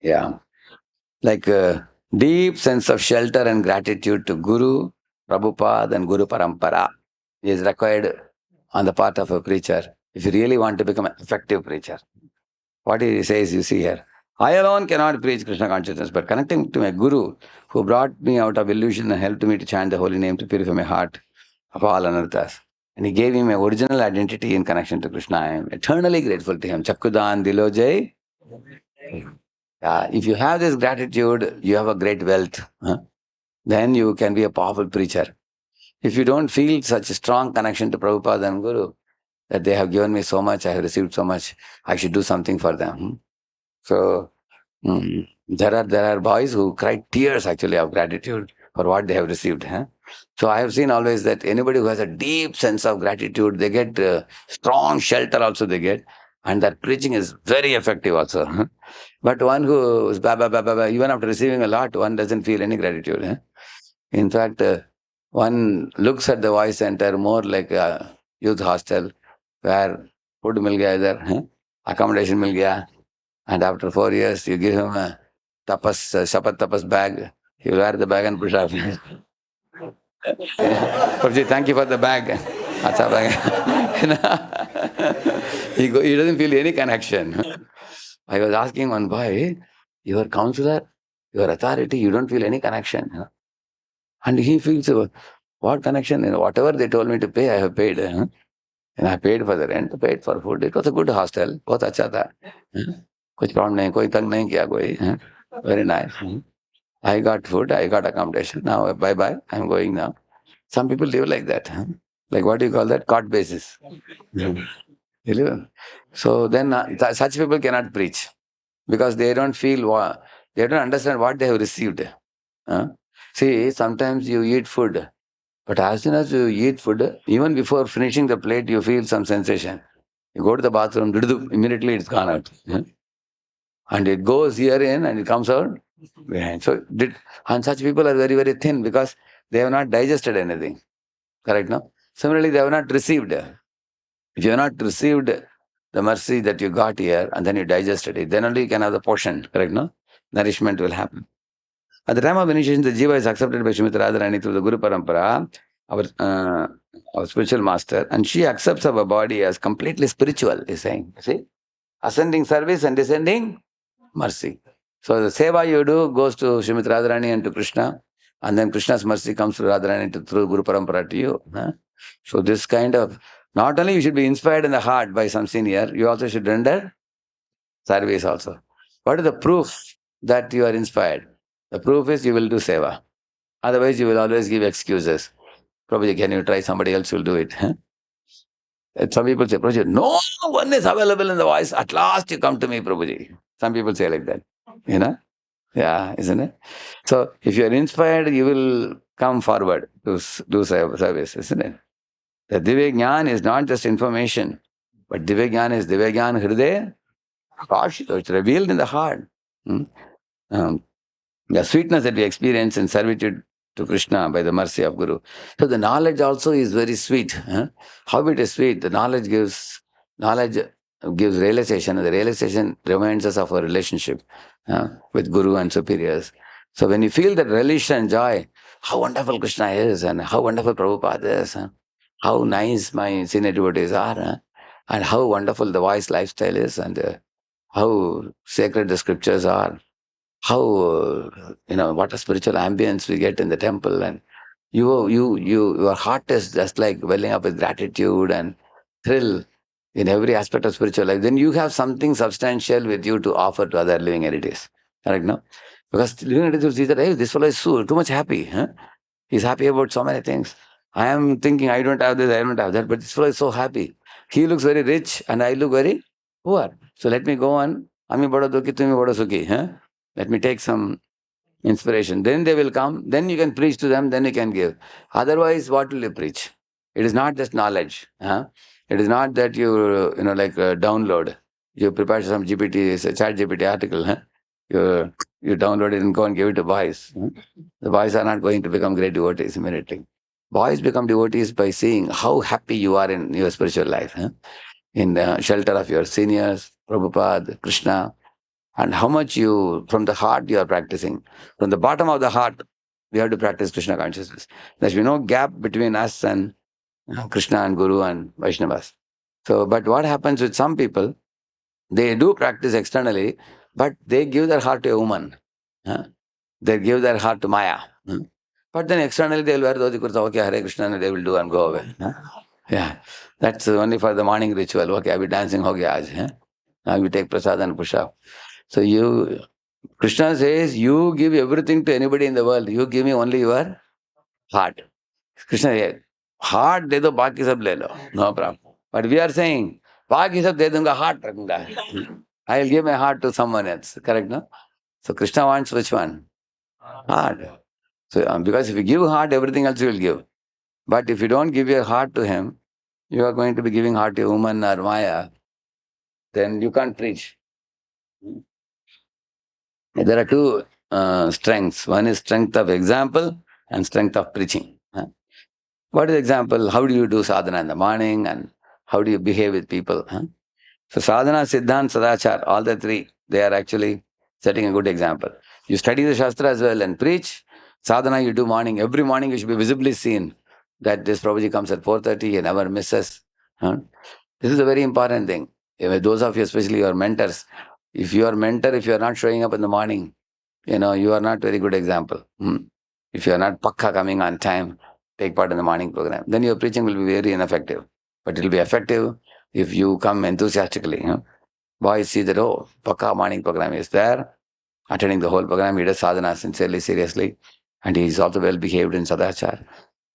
Speaker 1: Yeah. Like a deep sense of shelter and gratitude to Guru, Prabhupada, and Guru Parampara is required on the part of a preacher if you really want to become an effective preacher. What he says, you see here. I alone cannot preach Krishna consciousness, but connecting to my Guru, who brought me out of illusion and helped me to chant the holy name to purify my heart of all anarthas. And he gave me my original identity in connection to Krishna. I am eternally grateful to him. Chakudan Dilojay. If you have this gratitude, you have a great wealth. Then you can be a powerful preacher. If you don't feel such a strong connection to Prabhupada and Guru, that they have given me so much, I have received so much, I should do something for them. So there are boys who cry tears actually of gratitude for what they have received. So I have seen always that anybody who has a deep sense of gratitude, they get strong shelter also they get, and that preaching is very effective also. But one who is even after receiving a lot, one doesn't feel any gratitude. In fact, one looks at the voice center more like a youth hostel where food mil gaya idhar, accommodation mil gaya, and after 4 years you give him a shapat tapas bag. He will wear the bag and push off. Prabhuji, thank you for the bag. Acha bag. He doesn't feel any connection. I was asking one boy, your counselor, your authority, you don't feel any connection. And he feels, what connection? Whatever they told me to pay, I have paid. And I paid for the rent, paid for food. It was a good hostel. बहुत अच्छा था. कुछ problem नहीं, कोई तंग नहीं किया कोई. Very nice. I got food, I got accommodation. Now, bye bye. I'm going now. Some people live like that. Like what do you call that? Court basis. You live. So then such people cannot preach because they don't feel they don't understand what they have received. See, sometimes you eat food, but as soon as you eat food, even before finishing the plate, you feel some sensation. You go to the bathroom, immediately it's gone out. And it goes here in and it comes out behind. And such people are very, very thin because they have not digested anything. Correct, no? Similarly, they have not received. If you have not received the mercy that you got here and then you digested it, then only you can have the portion. Correct, no? Nourishment will happen. At the time of initiation, the jiva is accepted by Srimati Radharani through the Guru Parampara, our spiritual master, and she accepts our body as completely spiritual, he's saying. See? Ascending service and descending mercy. So the seva you do goes to Srimati Radharani and to Krishna, and then Krishna's mercy comes to Radharani through Guru Parampara to you. So this kind of, not only you should be inspired in the heart by some senior, you also should render service also. What is the proof that you are inspired? The proof is you will do seva. Otherwise, you will always give excuses. Prabhuji, can you try? Somebody else will do it. And some people say, Prabhuji, no one is available in the voice. At last you come to me, Prabhuji. Some people say like that. You know? Yeah, isn't it? So if you are inspired, you will come forward to do service, isn't it? The Divya Jnana is not just information, but Divya Jnana is Divya Jnana Hridaya Kashito. It's revealed in the heart. The sweetness that we experience in servitude to Krishna by the mercy of Guru. So the knowledge also is very sweet. How it is sweet? The knowledge gives realization, and the realization reminds us of our relationship with Guru and superiors. So when you feel that relish and joy, how wonderful Krishna is, and how wonderful Prabhupada is, how nice my senior devotees are, and how wonderful the wise lifestyle is, and how sacred the scriptures are, how what a spiritual ambience we get in the temple, and your heart is just like welling up with gratitude and thrill in every aspect of spiritual life. Then you have something substantial with you to offer to other living entities. Correct, no? Because living entities will see that, hey, this fellow is too much happy. He's happy about so many things. I am thinking, I don't have this, I don't have that, but this fellow is so happy. He looks very rich and I look very poor. So let me go on. Ami bada dukhi, tumi bada sukhi. Let me take some inspiration. Then they will come. Then you can preach to them. Then you can give. Otherwise, what will you preach? It is not just knowledge. It is not that you download. You prepare some GPT, chat GPT article. You download it and go and give it to boys. The boys are not going to become great devotees immediately. Boys become devotees by seeing how happy you are in your spiritual life. In the shelter of your seniors, Prabhupada, Krishna, and how much from the heart you are practicing. From the bottom of the heart, we have to practice Krishna consciousness. There should be no gap between us and Krishna and Guru and Vaishnavas. So, but what happens with some people, they do practice externally, but they give their heart to a woman. They give their heart to Maya. But then externally they will wear dhoti kurta, okay, Hare Krishna, and they will do and go away. Yeah, that's only for the morning ritual. Okay, I'll be dancing, okay, aaj. Now we take prasad and push up. So Krishna says, you give everything to anybody in the world. You give me only your heart. Krishna says, heart de do, baki sab le lo. No problem. But we are saying, baki sab de dunga, heart rakhunga. I will give my heart to someone else. Correct, no? So Krishna wants which one? Heart. So because if you give heart, everything else you will give. But if you don't give your heart to him, you are going to be giving heart to a woman or Maya, then you can't preach. There are two strengths. One is strength of example and strength of preaching. What is example? How do you do sadhana in the morning, and how do you behave with people? So sadhana, siddhant, sadachar, all the three, they are actually setting a good example. You study the Shastra as well and preach. Sadhana you do morning. Every morning you should be visibly seen that this Prabhuji comes at 4:30, he never misses. This is a very important thing. Those of you, especially your mentors, if you are not showing up in the morning, you are not very good example. If you are not pakka coming on time, take part in the morning program, then your preaching will be very ineffective. But it will be effective if you come enthusiastically. Boys see that, oh, pakka morning program is there, attending the whole program. He does sadhana sincerely, seriously, and he is also well behaved in sadachar,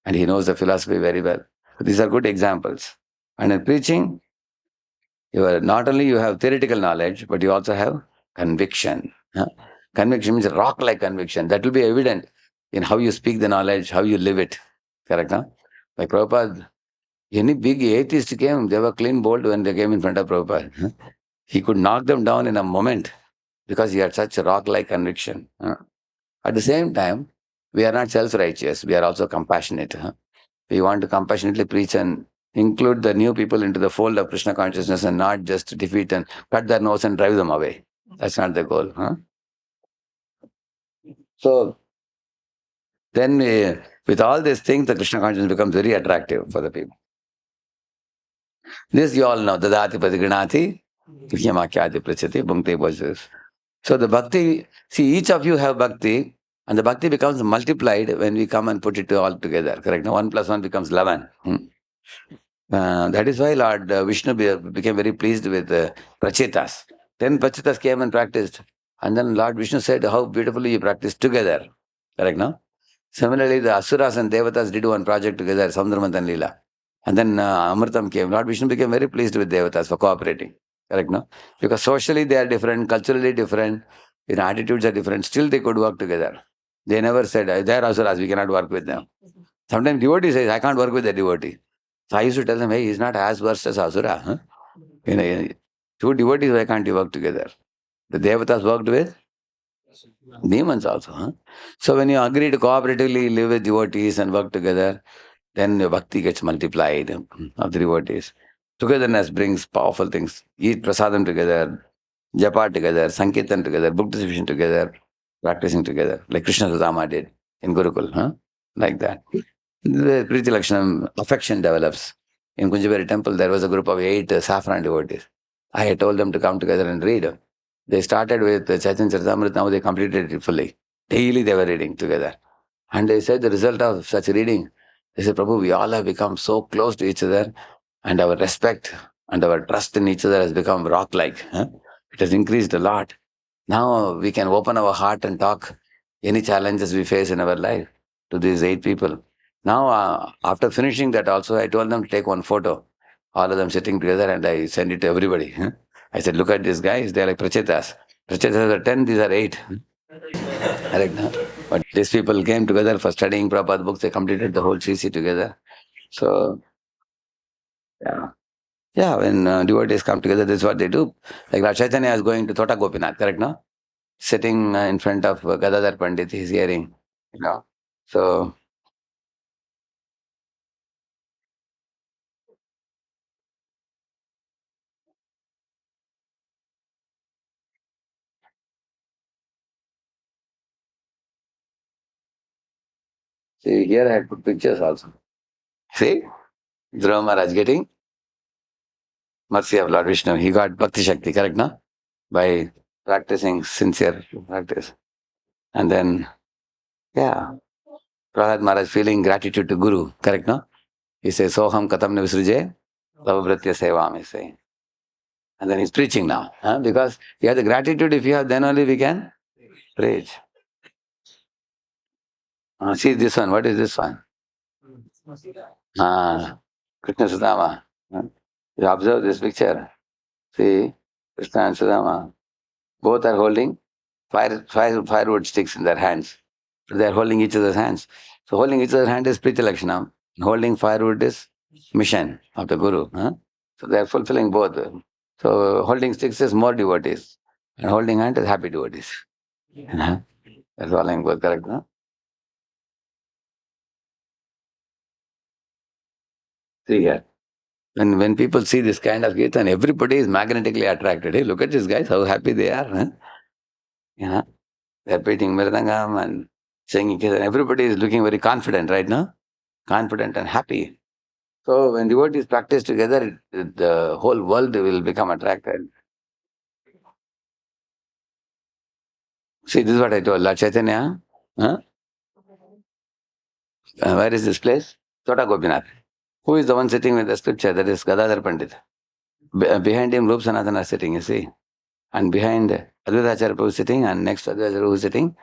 Speaker 1: and he knows the philosophy very well. So these are good examples. And in preaching, you are not only you have theoretical knowledge, but you also have conviction. Conviction means rock-like conviction. That will be evident in how you speak the knowledge, how you live it. Correct? Huh? Like Prabhupada, any big atheist came, they were clean bold when they came in front of Prabhupada. He could knock them down in a moment because he had such a rock-like conviction. At the same time, we are not self-righteous. We are also compassionate. We want to compassionately preach and include the new people into the fold of Krishna consciousness and not just defeat and cut their nose and drive them away. That's not the goal. So then, with all these things, the Krishna consciousness becomes very attractive for the people. This you all know. Dadati pratigrinati, krishnamakhyati prachati, bhungte bhajus. So the bhakti, see, each of you have bhakti, and the bhakti becomes multiplied when we come and put it all together. Correct? Now, 1 plus 1 becomes 11. That is why Lord Vishnu became very pleased with prachetas. 10 prachetas came and practiced. And then Lord Vishnu said, how beautifully you practice together. Correct, no? Similarly, the Asuras and Devatas did one project together, Samudramant and Leela. And then Amritam came. Lord Vishnu became very pleased with Devatas for cooperating. Correct, no? Because socially they are different, culturally different, attitudes are different. Still they could work together. They never said, they are Asuras, we cannot work with them. Sometimes devotee says, I can't work with the devotee. So I used to tell them, hey, he's not as worse as Asura. Two devotees, why can't you work together? The Devatas worked with demons also. So when you agree to cooperatively live with devotees and work together, then your bhakti gets multiplied of the devotees. Togetherness brings powerful things. Eat prasadam together, japa together, sankirtan together, book distribution together, practicing together, like Krishna Sudama did in Gurukul, like that. The Priti Lakshanam, affection develops. In Kunjabari temple, there was a group of 8 saffron devotees. I had told them to come together and read. They started with Chaitanya Charitamrita, now they completed it fully. Daily they were reading together. And they said the result of such reading, they said, Prabhu, we all have become so close to each other, and our respect and our trust in each other has become rock-like. It has increased a lot. Now we can open our heart and talk any challenges we face in our life to these 8 people. Now, after finishing that also, I told them to take one photo, all of them sitting together, and I sent it to everybody. I said, look at these guys, they're like prachetas. Prachetas are 10, these are 8. Correct, no? But these people came together for studying Prabhupada books, they completed the whole CC together. So, yeah. Yeah, when devotees come together, this is what they do. Like Lord Chaitanya is going to Tota Gopinath, correct, no? Sitting in front of Gadadhar Pandit, he's hearing, So, see, here I had put pictures also. See, Dhruva Maharaj getting mercy of Lord Vishnu. He got Bhakti Shakti, correct, no? By practicing sincere practice. And then, yeah, Prahlad Maharaj feeling gratitude to Guru, correct, no? He says, Soham Katam Nivisruje, Lavavritya Sevam, he's saying. And then he's preaching now. Because you have the gratitude, if you have, then only we can preach. See this one, what is this one? Krishna Sudama. You observe this picture. See, Krishna and Sudama, both are holding firewood sticks in their hands. So they are holding each other's hands. So holding each other's hand is Priti Lakshanam. Holding firewood is mission of the Guru. So they are fulfilling both. So holding sticks is more devotees. And holding hand is happy devotees. That's all I'm going correct. See here. When people see this kind of kirtan, everybody is magnetically attracted. Hey, look at these guys, how happy they are. They're beating Mirdangam and singing kirtan. Everybody is looking very confident right now. Confident and happy. So when devotees practice together, the whole world will become attracted. See, this is what I told Lord Chaitanya. Where is this place? Chota Gopinath. Who is the one sitting with the scripture? That is Gadadhar Pandit. Behind him, Rup Sanatana is sitting, you see. And behind Advaita Acharya Prabhu is sitting, and next to Advaita Acharya Prabhu is sitting,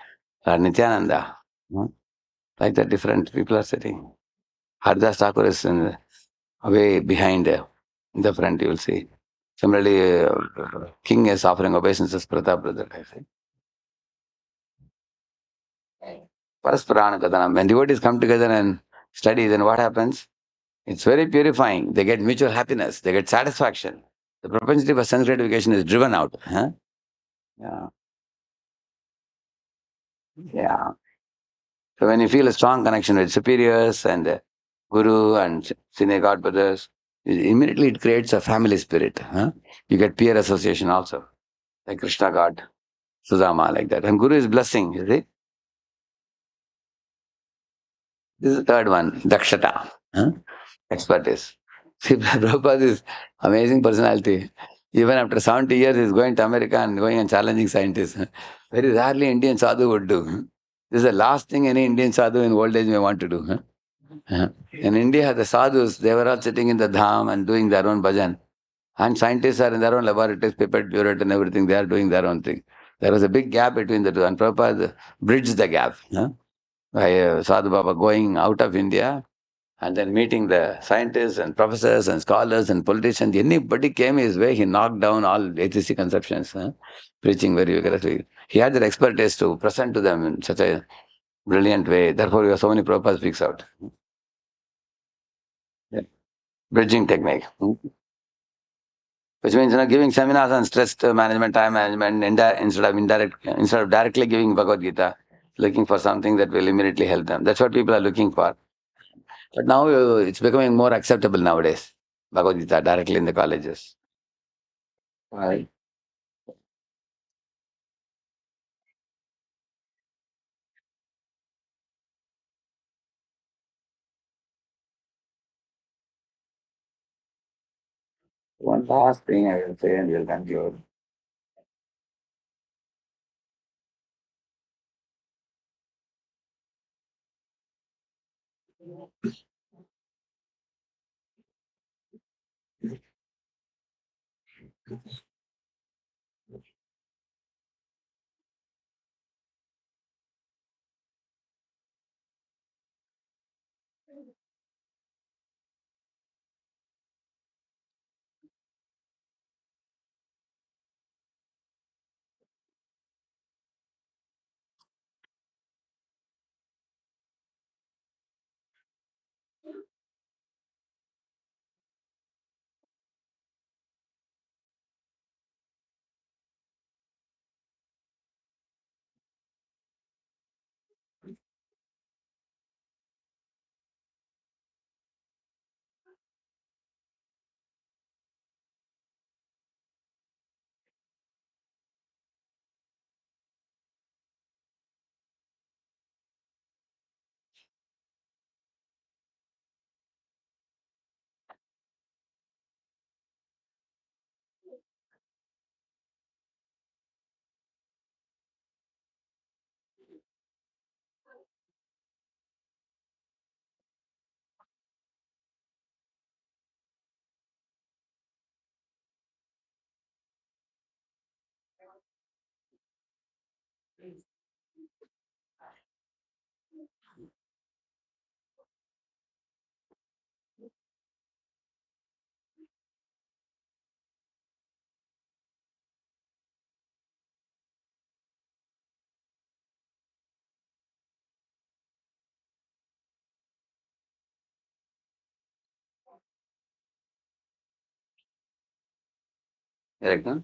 Speaker 1: Nityananda. Hmm? Like that, different people are sitting. Haridas Thakur is way behind in the front, you will see. Similarly, King is offering obeisances, Pratap brother. I say. Parasparana Kadanam. When devotees come together and study, then what happens? It's very purifying. They get mutual happiness. They get satisfaction. The propensity for sense gratification is driven out. Huh? Yeah. Yeah. So when you feel a strong connection with superiors and Guru and senior God brothers, immediately it creates a family spirit. Huh? You get peer association also, like Krishna God, Sudama, like that. And Guru is blessing, you see. This is the third one, Dakshata, huh? Expertise. See, Prabhupada is amazing personality. Even after 70 years, he's going to America and going and challenging scientists. Very rarely Indian sadhu would do. This is the last thing any Indian sadhu in old age may want to do. In India, the sadhus, they were all sitting in the dham and doing their own bhajan. And scientists are in their own laboratories, pipette, burette and everything. They are doing their own thing. There was a big gap between the two. And Prabhupada bridged the gap. By Sadhu Baba going out of India and then meeting the scientists and professors and scholars and politicians. Anybody came his way, he knocked down all atheistic conceptions, preaching very vigorously. He had the expertise to present to them in such a brilliant way. Therefore, so many Prabhupada speaks out. Yeah. Bridging technique. Which means, giving seminars on stress management, time management, instead of directly giving Bhagavad Gita, looking for something that will immediately help them. That's what people are looking for. But now it's becoming more acceptable nowadays. Bhagavad Gita directly in the colleges. Right. One last thing I will say and we'll conclude. Correct? No?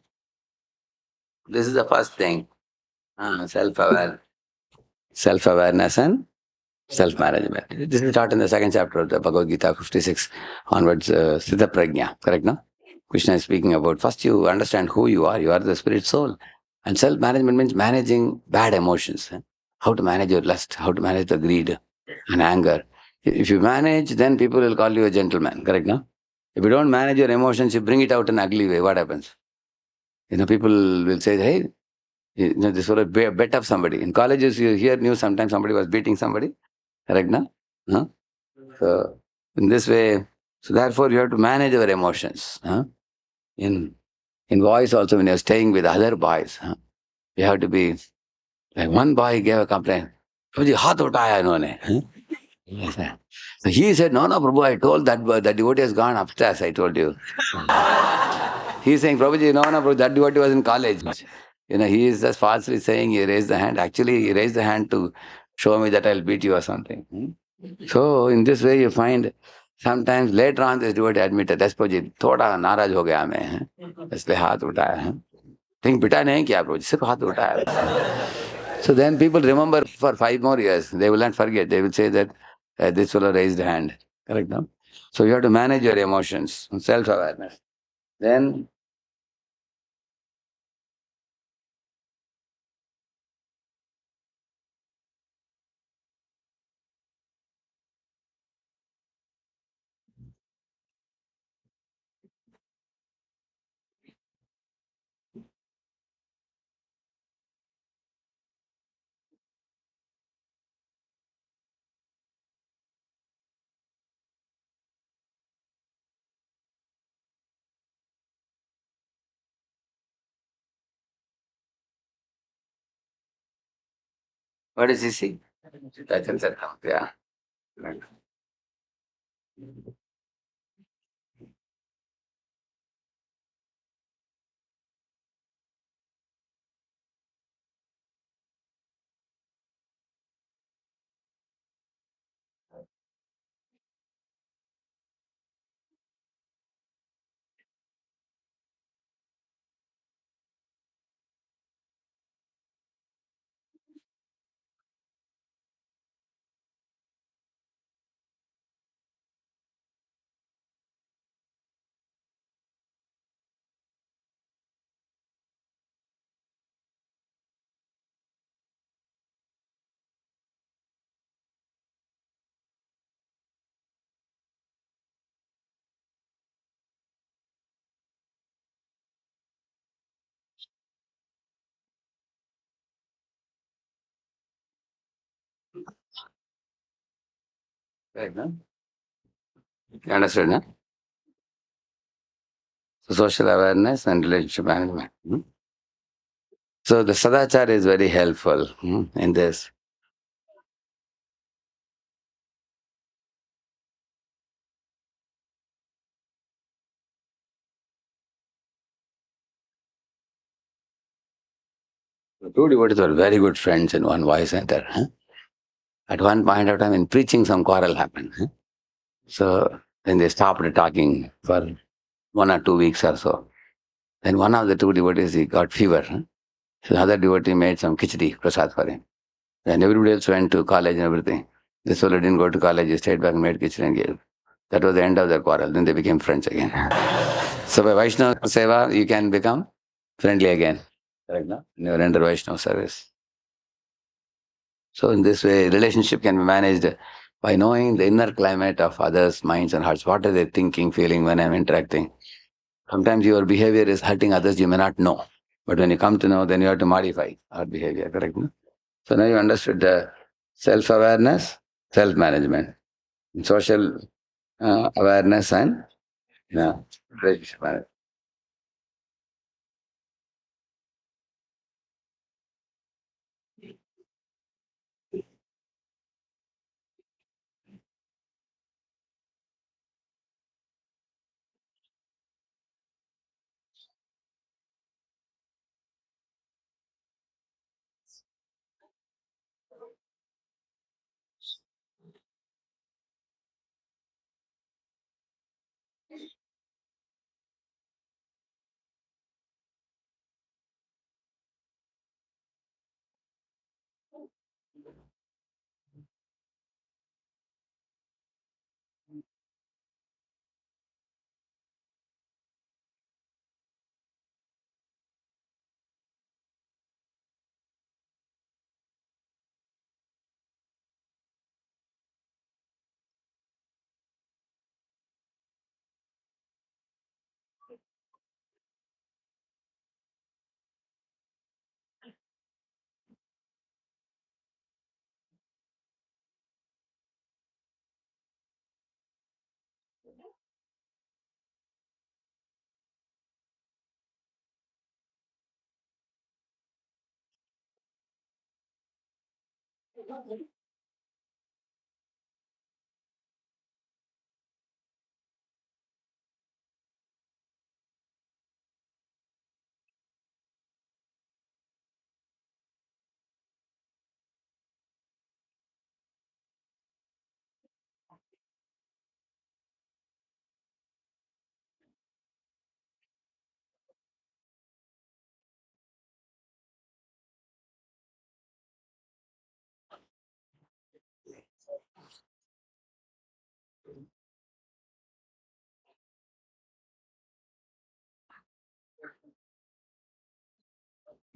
Speaker 1: This is the first thing. Self-awareness and self-management. This is taught in the second chapter of the Bhagavad Gita, 56 onwards, Siddha Prajna. Correct? No? Krishna is speaking about first you understand who you are. You are the spirit soul. And self-management means managing bad emotions. How to manage your lust, how to manage the greed and anger. If you manage, then people will call you a gentleman. Correct? No? If you don't manage your emotions, you bring it out in an ugly way, what happens? People will say, hey, this was a bet of somebody. In colleges, you hear news sometimes somebody was beating somebody. Correct? No? Huh? So in this way, so therefore you have to manage your emotions. Huh? In in voice also, when you're staying with other boys, huh? You have to be like one boy gave a complaint. "Prabhuji, हाथ उठाया इन्होंने." Huh? Yes, sir. So he said, "No, no, Prabhu, I told that the devotee has gone upstairs, I told you." He's saying, "Prabhuji, no, no, Prabhu, that devotee was in college." He is just falsely saying he raised the hand. Actually, he raised the hand to show me that I'll beat you or something. So in this way you find sometimes later on this devotee admitted, "Yes, Prabhuji, थोड़ा नाराज हो गया मैं, इसलिए हाथ उठाया है." Think पिटा नहीं किया प्रभु जी, सिर्फ हाथ उठाया. So then people remember for 5 more years. They will not forget. They will say that this fellow raised a hand. Correct, no? So you have to manage your emotions, self-awareness. Then, what is he see? That's in sadhana. Yeah. Right. Right, no? You understood, no? So social awareness and relationship management. So the sadachar is very helpful in this. The two devotees were very good friends in one voice center. At one point of time in preaching, some quarrel happened. So then they stopped talking for 1 or 2 weeks or so. Then one of the two devotees, he got fever. So the other devotee made some khichdi, prasad for him. Then everybody else went to college and everything. This fellow didn't go to college, he stayed back and made khichdi and gave. That was the end of their quarrel. Then they became friends again. So by Vaishnava Seva, you can become friendly again. Correct, no? When you are under Vaishnava service. So in this way, relationship can be managed by knowing the inner climate of others' minds and hearts. What are they thinking, feeling when I'm interacting? Sometimes your behavior is hurting others, you may not know. But when you come to know, then you have to modify our behavior, correct? No? So now you understood the self-awareness, self-management, social awareness and relationship management.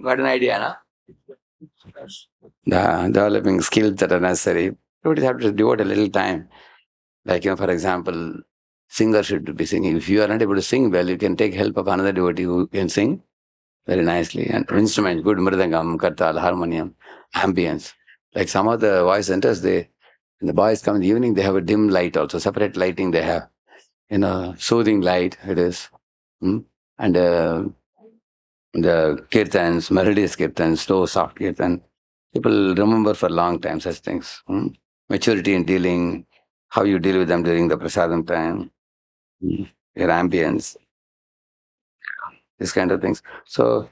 Speaker 1: Got an idea, no? The developing skills that are necessary. Devotees have to devote a little time. Like, for example, singer should be singing. If you are not able to sing well, you can take help of another devotee who can sing very nicely. And instruments, good mridangam, kartal, harmonium, ambience. Like some of the voice centers, when the boys come in the evening, they have a dim light also, separate lighting they have. Soothing light it is. Mm. And the kirtans, melodious kirtans, slow, soft kirtan. People remember for a long time such things. Mm. Maturity in dealing, how you deal with them during the prasadam time, your ambience, these kind of things. So,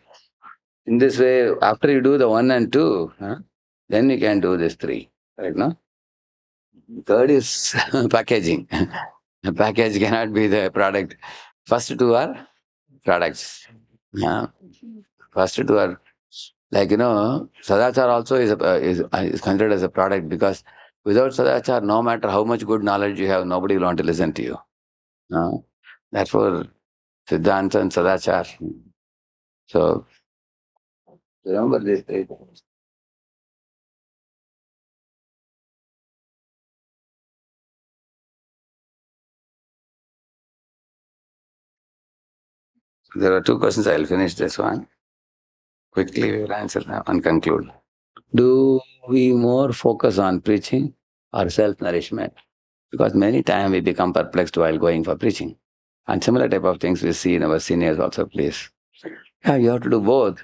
Speaker 1: in this way, after you do the one and two, then you can do this three. Right now, third is packaging. The package cannot be the product. First two are products. Yeah. First two are like sadachar also is considered as a product because without sadachar, no matter how much good knowledge you have, nobody will want to listen to you. Therefore, Siddhanta and sadachar. So remember this. There are two questions. I'll finish this one quickly. We will answer them and conclude. Do we more focus on preaching or self nourishment? Because many times we become perplexed while going for preaching. And similar type of things we see in our seniors also, please. Yeah, you have to do both.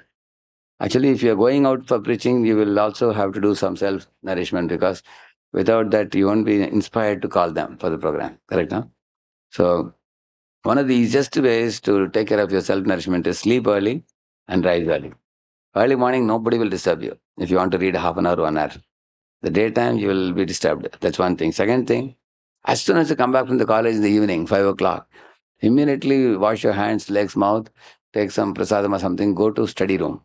Speaker 1: Actually, if you're going out for preaching, you will also have to do some self nourishment because without that, you won't be inspired to call them for the program. Correct? Huh? So, one of the easiest ways to take care of your self nourishment is sleep early and rise early. Early morning, nobody will disturb you. If you want to read half an hour, 1 hour, the daytime you will be disturbed. That's one thing. Second thing, as soon as you come back from the college in the evening, 5 o'clock, immediately wash your hands, legs, mouth, take some prasadam or something, go to study room.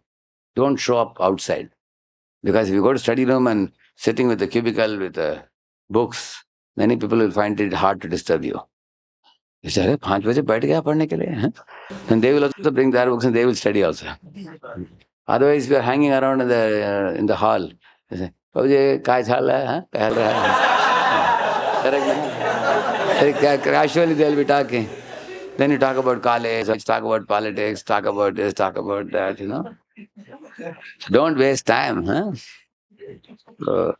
Speaker 1: Don't show up outside. Because if you go to study room and sitting with a cubicle with books, many people will find it hard to disturb you. You say, "अरे 5 बजे बैठ गया पढ़ने के लिए?" And they will also bring their books and they will study also. Otherwise, if you are hanging around in the hall, you say, "बाबूजी काय चाल रहा है? टहल रहा है?" Correct? Casually they will be talking. Then you talk about college, talk about politics, talk about this, talk about that. Don't waste time. So,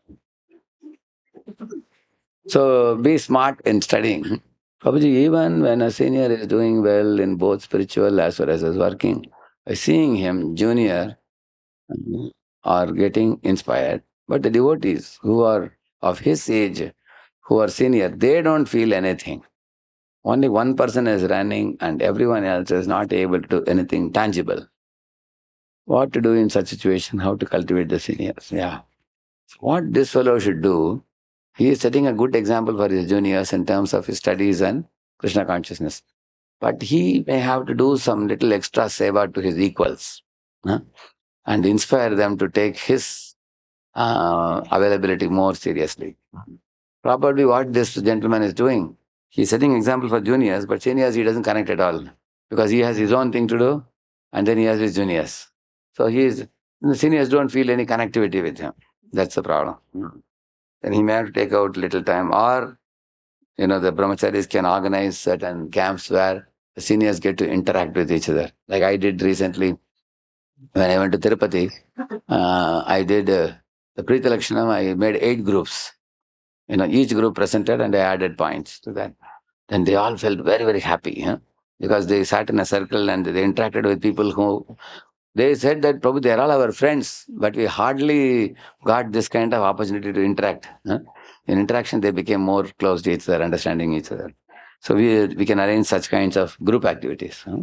Speaker 1: so be smart in studying. Prabhuji, even when a senior is doing well in both spiritual as well as his working, by seeing him, junior, are getting inspired. But the devotees who are of his age, who are senior, they don't feel anything. Only one person is running and everyone else is not able to do anything tangible. What to do in such situation? How to cultivate the seniors? Yeah. What this fellow should do, he is setting a good example for his juniors in terms of his studies and Krishna consciousness. But he may have to do some little extra seva to his equals, huh, and inspire them to take his availability more seriously. Probably what this gentleman is doing, he's setting example for juniors, but seniors he doesn't connect at all because he has his own thing to do and then he has his juniors. So the seniors don't feel any connectivity with him. That's the problem. Then he may have to take out little time or the brahmacharis can organize certain camps where the seniors get to interact with each other. Like I did recently when I went to Tirupati, I did the Preeti Lakshanam, I made 8 groups. Each group presented and I added points to that. Then they all felt very, very happy because they sat in a circle and they interacted with people who They said that, Prabhu, they are all our friends, but we hardly got this kind of opportunity to interact. Huh? In interaction, they became more close to each other, understanding each other. So we can arrange such kinds of group activities. Huh?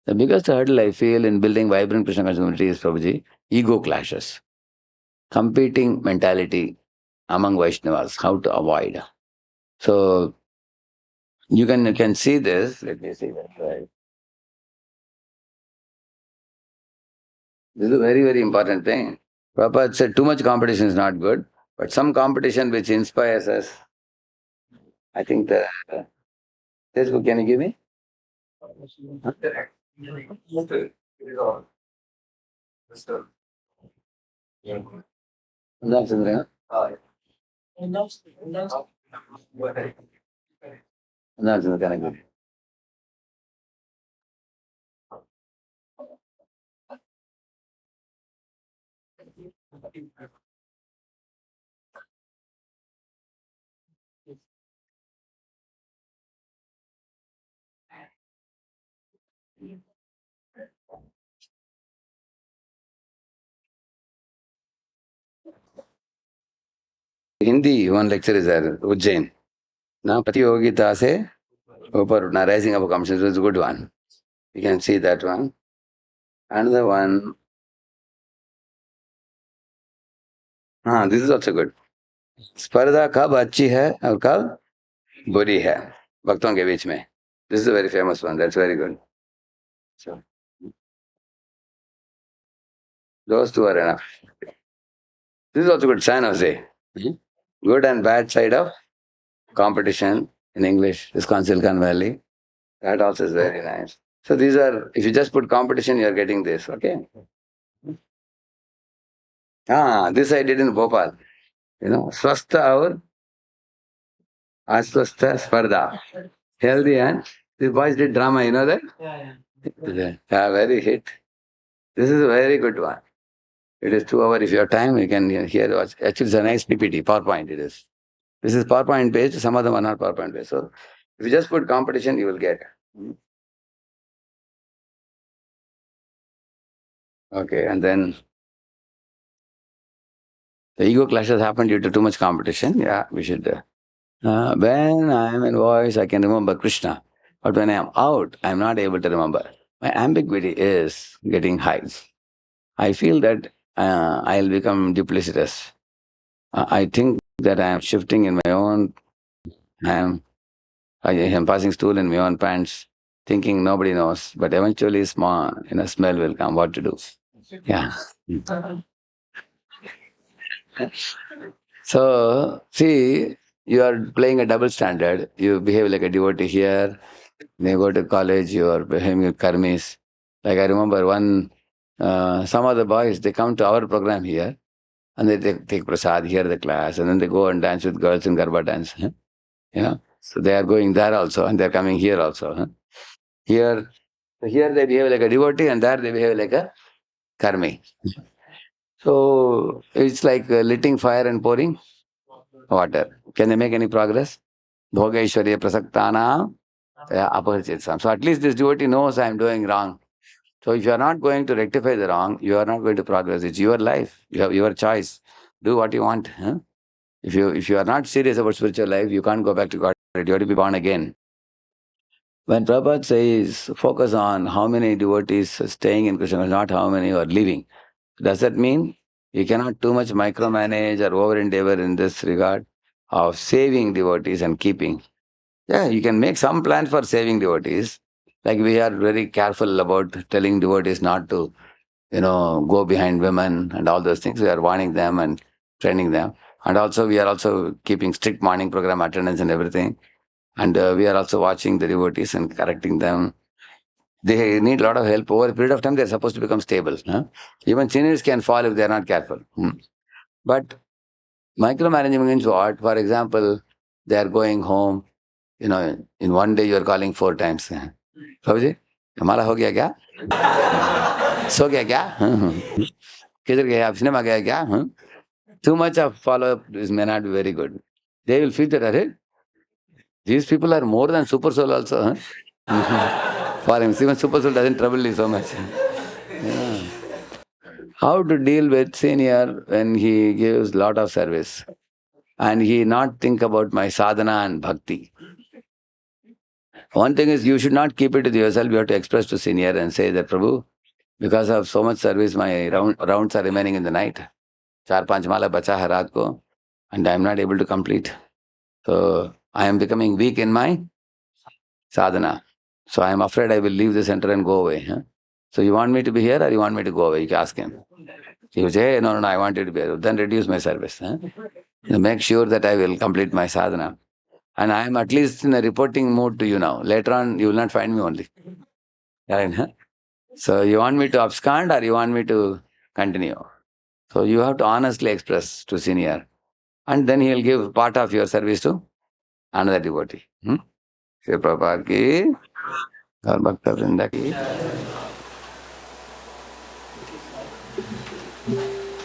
Speaker 1: The biggest hurdle I feel in building vibrant Krishna conscious community is, Prabhuji, ego clashes, competing mentality among Vaishnavas, how to avoid. So you can see this. Let me see that. Right. This is a very, very important thing. Prabhupada said too much competition is not good, but some competition which inspires us. I think this book, can you give me? Huh? That's in there. That's in the can I give you? Hindi, one lecture is there, Ujjain. Now, Pratiyogita se Upar uthna, rising up competition is a good one. You can see that one. Another one, this is also good. स्पर्धा कब अच्छी है और कब बुरी है भक्तों के बीच में. This is a very famous one. That's very good. So, those two are enough. This is also good. San Jose. Good and bad side of competition in English. ISKCON Silicon Valley. That also is very nice. So these are, if you just put competition, you are getting this. Okay. This I did in Bhopal. Swastha or Aswastha Spardha. Healthy and these boys did drama, you know that? Yeah, very hit. This is a very good one. It is 2 hours. If you have time, you can hear watch. Actually, it's a nice PPT, PowerPoint it is. This is PowerPoint based, some of them are not PowerPoint based. So if you just put competition, you will get. Okay, and then the ego clashes happen due to too much competition. Yeah, we should. When I am in voice, I can remember Krishna. But when I am out, I am not able to remember. My ambiguity is getting high. I feel that I'll become duplicitous. I think that I am shifting in my own. I am passing stool in my own pants, thinking nobody knows. But eventually, smell will come. What to do? Yeah. So, see, you are playing a double standard. You behave like a devotee here. When you go to college, you are behaving like karmis. Like I remember some of the boys, they come to our program here and they take prasad, hear the class, and then they go and dance with girls in Garba dance. Huh? So they are going there also and they are coming here also. Huh? Here, here they behave like a devotee and there they behave like a karmi. So it's like lighting fire and pouring water. Can they make any progress? Bhogaishwarya prasaktanam aparichitsam. So at least this devotee knows I am doing wrong. So if you are not going to rectify the wrong, you are not going to progress. It's your life. You have your choice. Do what you want. Huh? If you are not serious about spiritual life, you can't go back to God. You have to be born again. When Prabhupada says focus on how many devotees are staying in Krishna, not how many are leaving, does that mean you cannot too much micromanage or over endeavor in this regard of saving devotees and keeping? Yeah, you can make some plan for saving devotees. Like we are very careful about telling devotees not to, go behind women and all those things. We are warning them and training them. And also we are also keeping strict morning program attendance and everything. And we are also watching the devotees and correcting them. They need a lot of help. Over a period of time, they're supposed to become stable. Huh? Even seniors can fall if they're not careful. But micromanagement means what? For example, they are going home, in one day you are calling 4 times. बाबू जी हमारा हो गया क्या सो गया क्या किधर गया आप cinema गया क्या too much of follow up is may not be very good. They will feel that these people are more than super soul also. For him, even super soul doesn't trouble you so much. Yeah. How to deal with senior when he gives lot of service and he not think about my sadhana and bhakti. One thing is you should not keep it to yourself. You have to express to senior and say that Prabhu, because of so much service, my rounds are remaining in the night. 4-5 mala bacha hai raat ko, and I am not able to complete. So I am becoming weak in my sadhana. So I am afraid I will leave the center and go away. Huh? So you want me to be here or you want me to go away? You can ask him. He will say, hey, no, I want you to be here. Then reduce my service. Huh? Make sure that I will complete my sadhana. And I am at least in a reporting mood to you now. Later on, you will not find me only. Right? Huh? So you want me to abscond or you want me to continue? So you have to honestly express to senior. And then he will give part of your service to another devotee. Shri Prabhupada ki, Gaur Bhakta Vrinda ki.